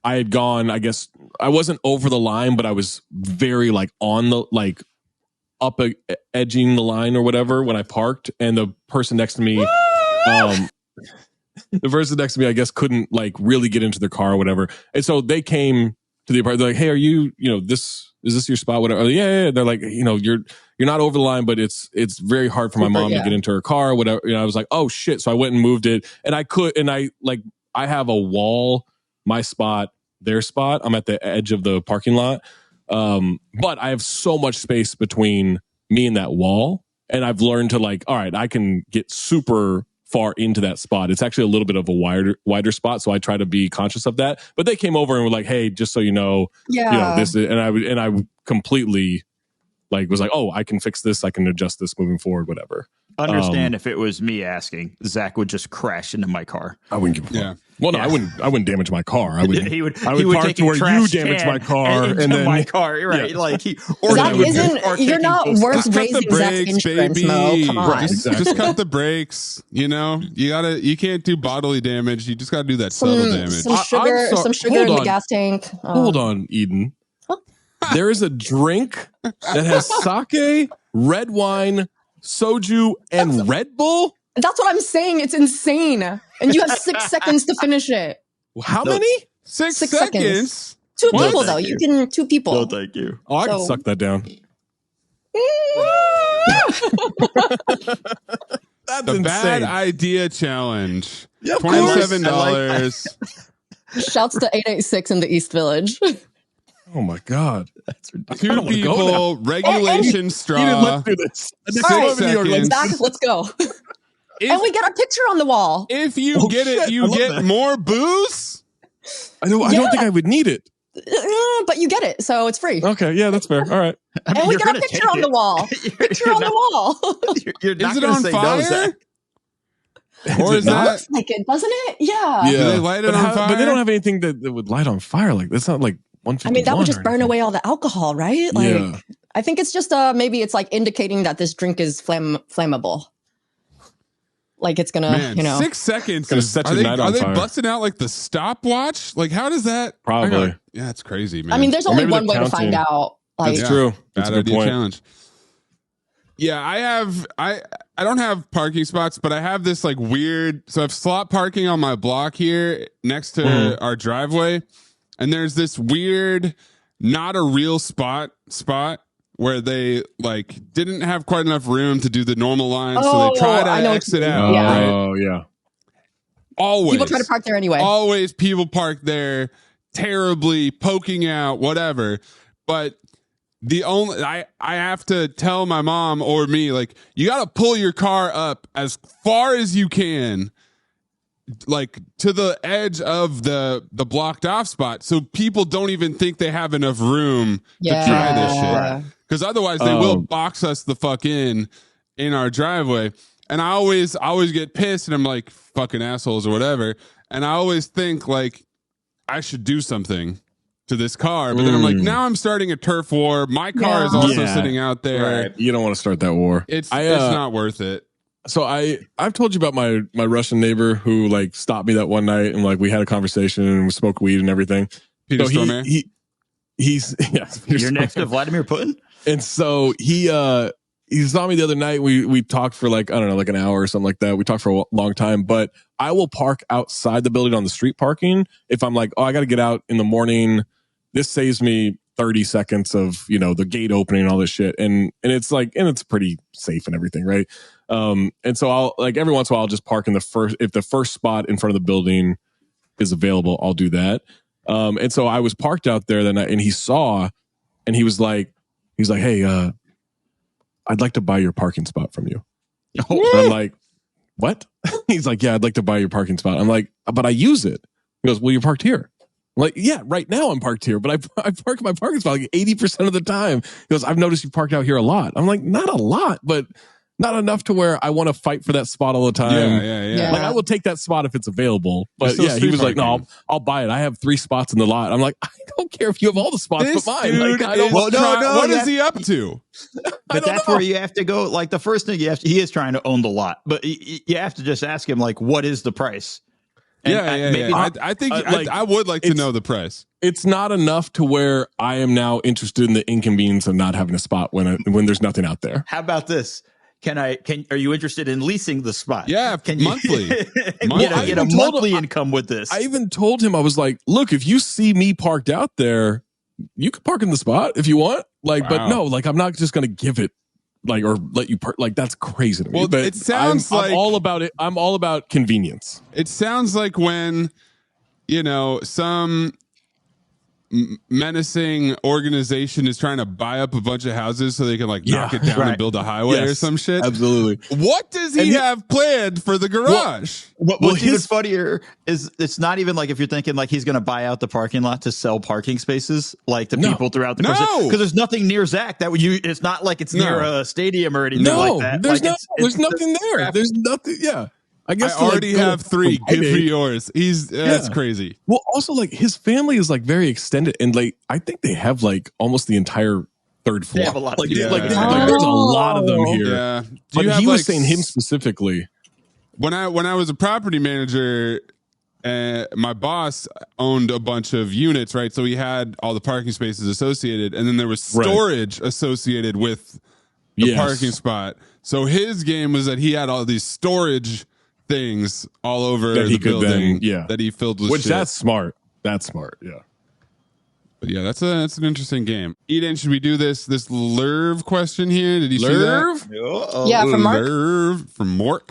I had gone, I guess I wasn't over the line, but I was very like on the, like up edging the line or whatever when I parked, and the person next to me, I guess couldn't like really get into their car or whatever. And so they came to the apartment. They're like, hey, are you, is this your spot? Whatever. Yeah. They're like, you're not over the line, but it's very hard for my mom to get into her car, whatever. I was like, oh shit. So I went and moved it, and I have a wall, my spot, their spot. I'm at the edge of the parking lot. But I have so much space between me and that wall. And I've learned to like, all right, I can get super far into that spot. It's actually a little bit of a wider spot. So I try to be conscious of that. But they came over and were like, hey, just so you know, this is, and I completely like was like, oh, I can fix this. I can adjust this moving forward, whatever. Understand if it was me asking, Zach would just crash into my car. I wouldn't give a fuck. Yeah. Well, no, I wouldn't damage my car. I would park to where you damage my car and then my car, right? Yeah. Like you're not worth raising Zach's insurance, Mo. Come on, right, just cut the brakes. You can't do bodily damage. You just got to do that subtle damage. Some sugar in the gas tank. Hold on, Eden. There is a drink that has sake, red wine, soju, and Red Bull? That's what I'm saying. It's insane. And you have 6 seconds to finish it. How many? 6 seconds? Two people, though. You can, 2 people. No, thank you. Oh, I can suck that down. That's the insane. Bad Idea Challenge. Yeah, $27. Shouts to 886 in the East Village. Oh my God. That's ridiculous. 2 people, regulation straw. Let's do this. 6 seconds. Zach, let's go. And we get a picture on the wall. If you get it, you get more booze. I don't think I would need it. But you get it, so it's free. Okay, yeah, that's fair. All right. I mean, and we got a picture on the wall. Picture on the wall. You're not is it on fire? Or is that looks like it, doesn't it? Yeah. Do they light it on fire? But they don't have anything that would light on fire. Like that's not like 151. I mean, that would just burn away all the alcohol, right? Like, I think it's just maybe it's like indicating that this drink is flammable. Like it's gonna, 6 seconds. Gonna set your night on are they fire. busting out like the stopwatch? Like, how does that? Probably. Yeah, it's crazy, man. I mean, there's only one way to find out. Like, that's true. That's Bad a good idea point. challenge. Yeah, I don't have parking spots, but I have this like weird. So I have slot parking on my block here next to our driveway, and there's this weird, not a real spot where they like didn't have quite enough room to do the normal line, so they try to exit out. Yeah. Oh yeah. Always people try to park there anyway. Always people park there terribly, poking out, whatever. But the only I have to tell my mom or me, like, you got to pull your car up as far as you can, like to the edge of the blocked off spot, so people don't even think they have enough room to try this shit. Because otherwise they will box us the fuck in our driveway. And I always get pissed, and I'm like, fucking assholes or whatever. And I always think like I should do something to this car, but then I'm like, now I'm starting a turf war. My car is also sitting out there. Right. You don't want to start that war. It's not worth it. So I've told you about my Russian neighbor who like stopped me that one night, and like we had a conversation and we smoked weed and everything. Peter so Stormare. He's You're next to Vladimir Putin. And so he saw me the other night. We talked for like, I don't know, like an hour or something like that. We talked for a long time, but I will park outside the building on the street parking. If I'm like, I got to get out in the morning, this saves me 30 seconds of, the gate opening and all this shit. And it's like, and it's pretty safe and everything. Right. And so I'll like every once in a while, I'll just park if the first spot in front of the building is available, I'll do that. And so I was parked out there that night, and he saw, and he was like, hey, I'd like to buy your parking spot from you. I'm like, what? He's like, yeah, I'd like to buy your parking spot. I'm like, but I use it. He goes, well, you're parked here. I'm like, yeah, right now I'm parked here, but I park my parking spot like 80% of the time. He goes, I've noticed you parked out here a lot. I'm like, not a lot, but not enough to where I want to fight for that spot all the time. Yeah. Like I will take that spot if it's available. But yeah, he was like, no, I'll buy it. I have 3 spots in the lot. I'm like, I don't care if you have all the spots but mine. Like, I don't. What is he up to? But that's where you have to go. Like the first thing he is trying to own the lot, but you have to just ask him like, what is the price? And I think I would like to know the price. It's not enough to where I am now interested in the inconvenience of not having a spot when there's nothing out there. How about this? Are you interested in leasing the spot? Yeah, monthly. Get a monthly income with this. I even told him, I was like, look, if you see me parked out there, you can park in the spot if you want. Like, but no, like I'm not just going to give it like, or let you park. Like that's crazy to me. Well, but it sounds like I'm all about it. I'm all about convenience. It sounds like when, some menacing organization is trying to buy up a bunch of houses so they can like knock it down and build a highway or some shit. Absolutely. What does he have planned for the garage? What's even funnier is it's not even like if you're thinking like he's going to buy out the parking lot to sell parking spaces like to people throughout the course. Because there's nothing near Zach that would you. It's not like it's near a stadium or anything like that. There's like there's nothing there. There's nothing. Yeah. I guess I already have 3. Good for yours. That's crazy. Well, also like his family is like very extended, and like I think they have like almost the entire 3rd floor. They have a lot. Like, there's a lot of them here. Yeah, but he was saying him specifically. When I was a property manager, my boss owned a bunch of units, right? So he had all the parking spaces associated, and then there was storage associated with the parking spot. So his game was that he had all these storage things all over the building that he filled with shit. That's smart. That's smart. Yeah. But yeah, that's an interesting game. Eden, should we do this Lerv question here? Did you see that? Yeah, from Mark. Lerv from Mork.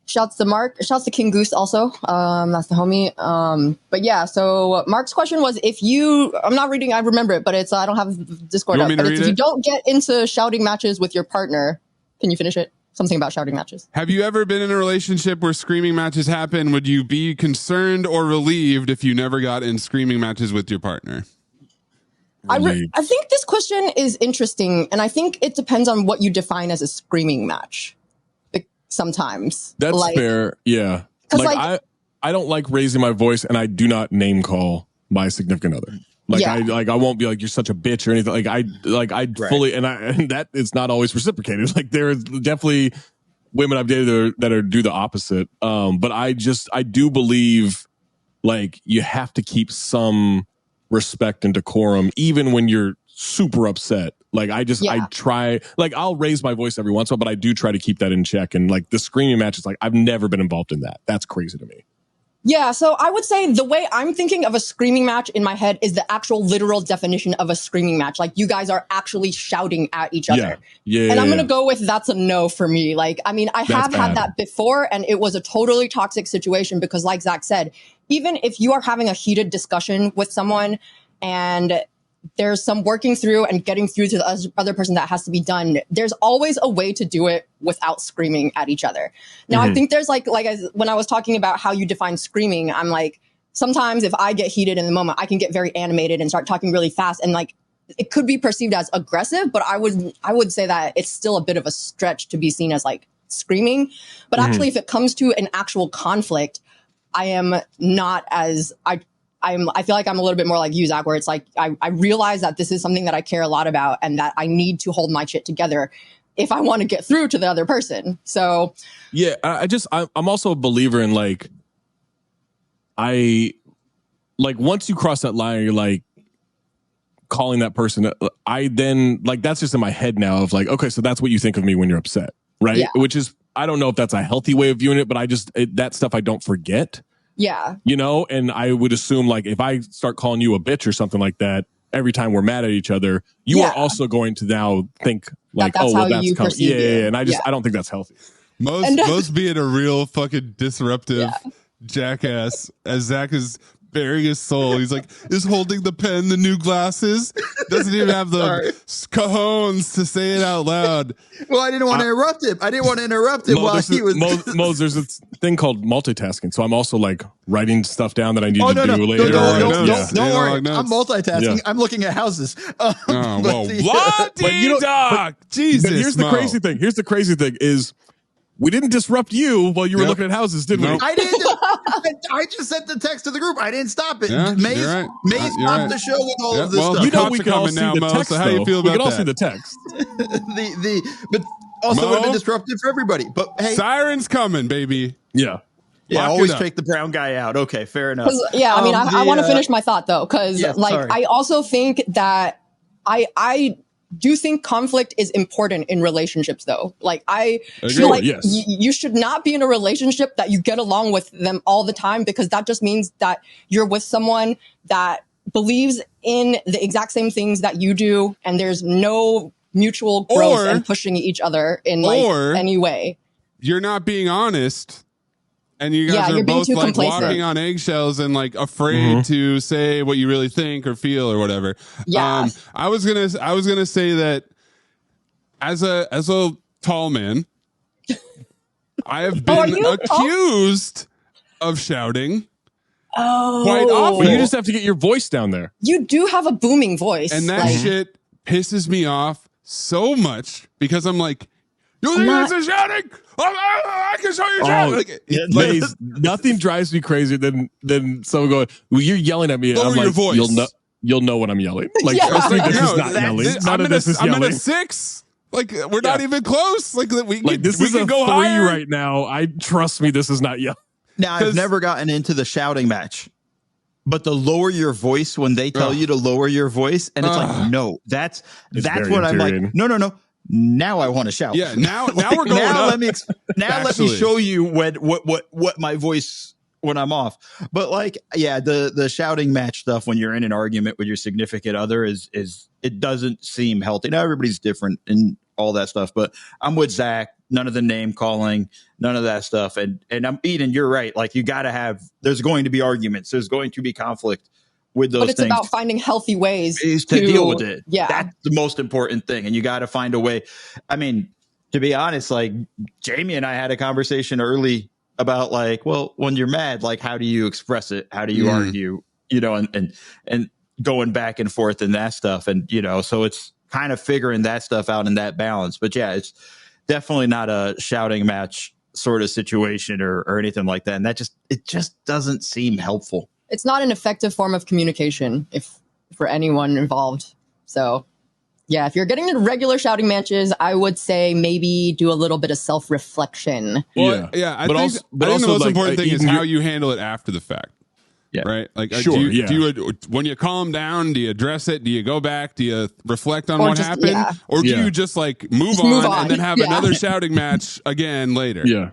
Shouts to Mark. Shouts to King Goose also. That's the homie. But yeah, so Mark's question was if you, I'm not reading, I remember it, but it's, I don't have Discord up, but it's if you don't get into shouting matches with your partner, can you finish it? Something about shouting matches. Have you ever been in a relationship where screaming matches happen? Would you be concerned or relieved if you never got in screaming matches with your partner? I think this question is interesting, and I think it depends on what you define as a screaming match. Sometimes that's like, fair, yeah. Like I don't like raising my voice, and I do not name call my significant other. Like I won't be like you're such a bitch or anything. I fully and that is not always reciprocated. Like there is definitely women I've dated that do the opposite. But I do believe like you have to keep some respect and decorum even when you're super upset. Like I try, like I'll raise my voice every once in a while, but I do try to keep that in check. And like the screaming matches, like I've never been involved in that. That's crazy to me. Yeah, so I would say the way I'm thinking of a screaming match in my head is the actual literal definition of a screaming match. Like you guys are actually shouting at each other. Yeah. And I'm going to go with that's a no for me. Like, I mean, I have had that before and it was a totally toxic situation because like Zach said, even if you are having a heated discussion with someone and there's some working through and getting through to the other person that has to be done, there's always a way to do it without screaming at each other. Now, I think there's when I was talking about how you define screaming, I'm like, sometimes if I get heated in the moment, I can get very animated and start talking really fast. And like, it could be perceived as aggressive, but I would say that it's still a bit of a stretch to be seen as like screaming. But actually, if it comes to an actual conflict, I am not as, I feel like I'm a little bit more like you, Zach, where it's like, I realize that this is something that I care a lot about and that I need to hold my shit together if I want to get through to the other person. So yeah, I'm also a believer in like, once you cross that line, you're like calling that person, I then like, that's just in my head now of like, okay, so that's what you think of me when you're upset. Right. Yeah. Which is, I don't know if that's a healthy way of viewing it, but that stuff I don't forget. Yeah. You know, and I would assume like if I start calling you a bitch or something like that every time we're mad at each other, you are also going to now think like, that's that's coming. Yeah. And I don't think that's healthy. Most being a real fucking disruptive jackass as Zach is bearing his soul. He's like, is holding the pen, the new glasses. Doesn't even have the cajones to say it out loud. Well, I didn't want to interrupt him. While he was. Mose, there's a thing called multitasking. So I'm also like writing stuff down that I need to do later. Don't worry. I'm multitasking. Yeah. I'm looking at houses. What? Jesus. But here's the crazy thing. Here's the crazy thing is we didn't disrupt you while you were looking at houses, did we? I didn't. I just sent the text to the group. I didn't stop it. Yeah, Maze stopped the show with all of this stuff. You know we can all see the text. So how you feel about that? We can all see the text. But also would have been disruptive for everybody. But hey, sirens coming, baby. Yeah. Yeah, always take the brown guy out. Okay, fair enough. Yeah, I mean, I want to finish my thought though, because I also think that I do think conflict is important in relationships though. Like I feel like you should not be in a relationship that you get along with them all the time, because that just means that you're with someone that believes in the exact same things that you do, and there's no mutual growth and pushing each other in like any way. You're not being honest. And you guys are both like walking on eggshells and like afraid to say what you really think or feel or whatever. Yeah. I was gonna say that as a tall man, I have been accused of shouting quite often. But you just have to get your voice down there. You do have a booming voice. And that shit pisses me off so much because I'm like, you guys are shouting. I can show you shouting. Nothing drives me crazier than someone going, well, you're yelling at me. And I'm like, voice. You'll know when I'm yelling. Like, trust me, this is not yelling. None of this is yelling. I'm in a 6. Like, we're not even close. Like, this is a 3 right now. Trust me, this is not yelling. Now, I've never gotten into the shouting match. But the lower your voice when they tell you to lower your voice, and it's like, no, that's when I'm like, no. Now I want to shout. Yeah, now we're going up. Let me show you what my voice when I'm off. But like, yeah, the shouting match stuff when you're in an argument with your significant other is it doesn't seem healthy. Now everybody's different and all that stuff, but I'm with Zach. none of the name calling, none of that stuff. And I'm Eden, you're right. Like, you got to have, there's going to be arguments. There's going to be conflict with those things. But it's about finding healthy ways to deal with it. Yeah. That's the most important thing. And you got to find a way. I mean, to be honest, like Jamie and I had a conversation early about like, well, when you're mad, like, how do you express it? How do you argue, you know, and going back and forth and that stuff. And, you know, so it's kind of figuring that stuff out in that balance. But yeah, it's definitely not a shouting match sort of situation or anything like that. And it just doesn't seem helpful. It's not an effective form of communication for anyone involved. So yeah, if you're getting into regular shouting matches, I would say maybe do a little bit of self-reflection. Well, yeah. I think the most important thing is how you handle it after the fact. Yeah. Right. Like, sure, do you when you calm down, do you address it? Do you go back? Do you reflect on what happened? Yeah. Or do you just like move on and then have another shouting match again later? Yeah.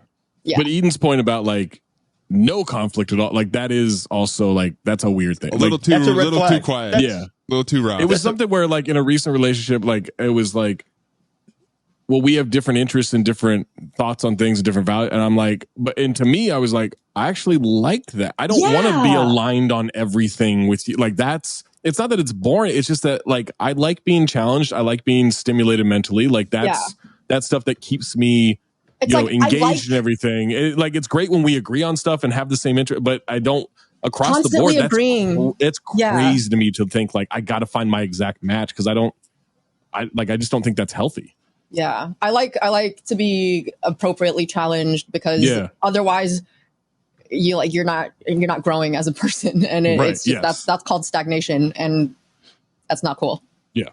But Eden's point about like no conflict at all, like that is also like, that's a weird thing. A little too quiet. Yeah. A little too raw. It was something where like in a recent relationship, like it was like, well, we have different interests and different thoughts on things and different values. And I'm like, and to me, I was like, I actually like that. I don't want to be aligned on everything with you. Like it's not that it's boring. It's just that like, I like being challenged. I like being stimulated mentally. Like that's stuff that keeps me, engaged in everything. It's great when we agree on stuff and have the same interest, but I don't across constantly the board. Agreeing. It's crazy to me to think like, I got to find my exact match. Cause I just don't think that's healthy. Yeah, I like to be appropriately challenged because otherwise, you're not growing as a person, and it's just, that's called stagnation, and that's not cool. Yeah.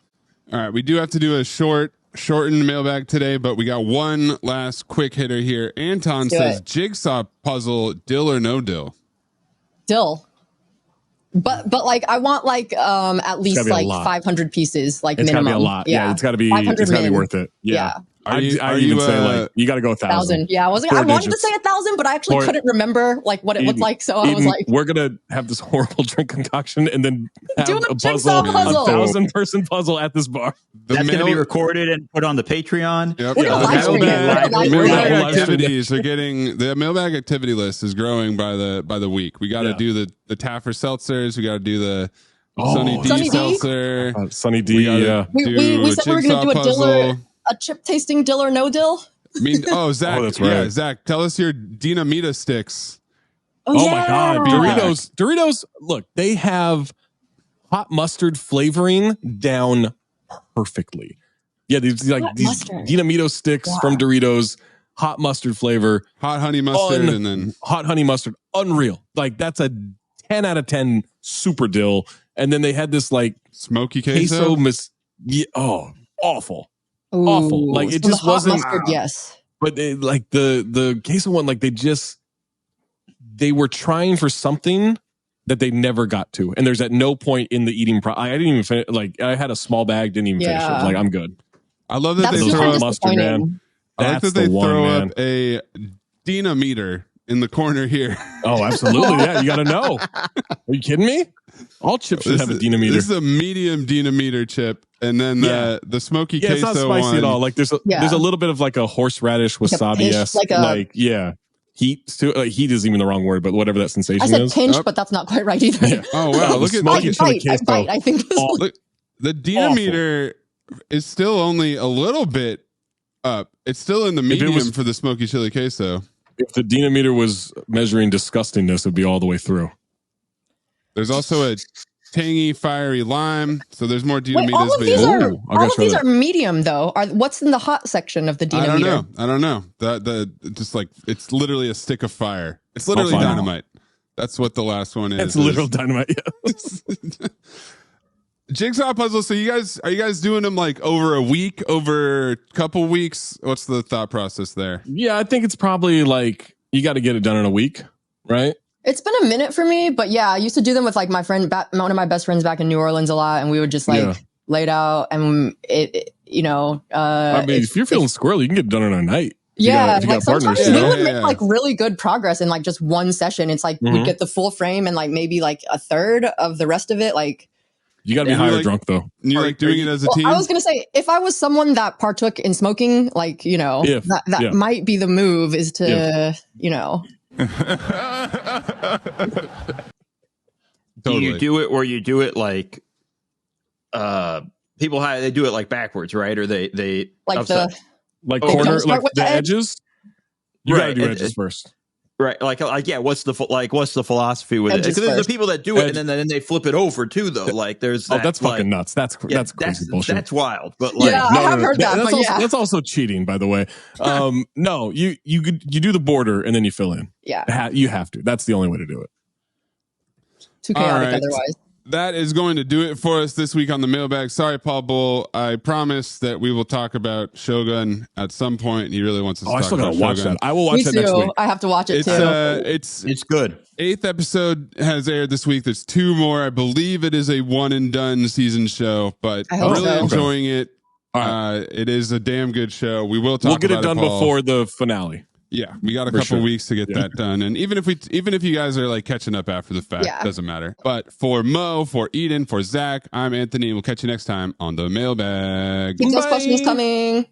All right, we do have to do a shortened mailbag today, but we got one last quick hitter here. Anton says, "Jigsaw puzzle, dill or no dill?" Dill. But like I want like at least like 500 pieces like it's minimum. Gotta be a lot. Yeah, it's gotta be worth it. Yeah. I even say like you gotta go 1,000. Yeah, I wanted to say 1,000, but I actually couldn't remember like what it looked like. So I was like, we're gonna have this horrible drink concoction and then have do a puzzle, 1,000-person puzzle at this bar. That's gonna be recorded and put on the Patreon. Yep. Mailbag activities are getting the mailbag activity list is growing by the week. We got to do the Taffer seltzers. We got to do the Sunny D seltzer. Sunny D. We said we were gonna do a chip tasting dill or no dill. I mean, Zach. That's right. Yeah, Zach, tell us your Dinamita sticks. Oh my God. Doritos. Look, they have hot mustard flavoring down perfectly. Yeah, these Dinamito sticks from Doritos, hot mustard flavor, hot honey mustard, and then hot honey mustard. Unreal. Like that's a 10 out of 10 super dill. And then they had this like smoky queso. Awful. Ooh, awful. Like it just wasn't. Mustard, yes. But like the queso one, like they were trying for something that they never got to. And there's at no point in the eating I didn't even finish. Like I had a small bag, didn't even finish it. Like I'm good. I love that they throw up mustard, man. I like that they throw up a Dinameter in the corner here. Oh, absolutely. Yeah, you got to know. Are you kidding me? All chips should have a Dinameter. This is a medium Dinameter chip. And then the smoky queso it's not spicy one. At all. Like there's a little bit of like a horseradish wasabi-esque, heat to heat is even the wrong word, but whatever that sensation is. I said pinch, but that's not quite right either. Yeah. Oh wow! Look at bite. I think look, the Dinameter is still only a little bit up. It's still in the medium for the smoky chili queso. If the Dinameter was measuring disgustingness, it'd be all the way through. There's also a tangy, fiery lime. So there's more Dinameters. All of these are medium though. What's in the hot section of the Dinameter? I don't know. The just like it's literally a stick of fire. It's literally dynamite. That's what the last one is. It's literal dynamite. Yeah. Jigsaw puzzle. So are you guys doing them like over a week, over a couple weeks? What's the thought process there? Yeah, I think it's probably like you got to get it done in a week, right? It's been a minute for me, but yeah, I used to do them with like my friend, one of my best friends back in New Orleans a lot, and we would just like lay it out, and it I mean, if you're feeling squirrely, you can get it done in a night. Yeah, like sometimes we would make like really good progress in like just one session. It's like we'd get the full frame and like maybe like a third of the rest of it. Like You got to be high or drunk though. You like doing it as a team? I was gonna say, if I was someone that partook in smoking, like that might be the move. Is to Do you do it, or you do it like people they do it like backwards, right? Or they like upside. Corner, like the edges. You got to do edges first. Right, like what's the philosophy with it? Because there's the people that do it and then they flip it over too, though. Like there's that's fucking nuts. That's crazy bullshit. That's wild. But like, I have heard that. That's also cheating, by the way. No, you do the border and then you fill in. Yeah, you have to. That's the only way to do it. Too chaotic otherwise. That is going to do it for us this week on the mailbag. Sorry, Paul Bull. I promise that we will talk about Shogun at some point. He really wants us to talk about Shogun. I still gotta watch that. I will watch that next week. I have to watch it too. It's good. 8th episode has aired this week. There's 2 more. I believe it is a one and done season show, but I'm really enjoying it. It is a damn good show. We will talk. We'll get it done before the finale. Yeah, we got a couple weeks to get that done. And even if you guys are like catching up after the fact, it doesn't matter. But for Mo, for Eden, for Zach, I'm Anthony. We'll catch you next time on the mailbag. Keep those questions coming.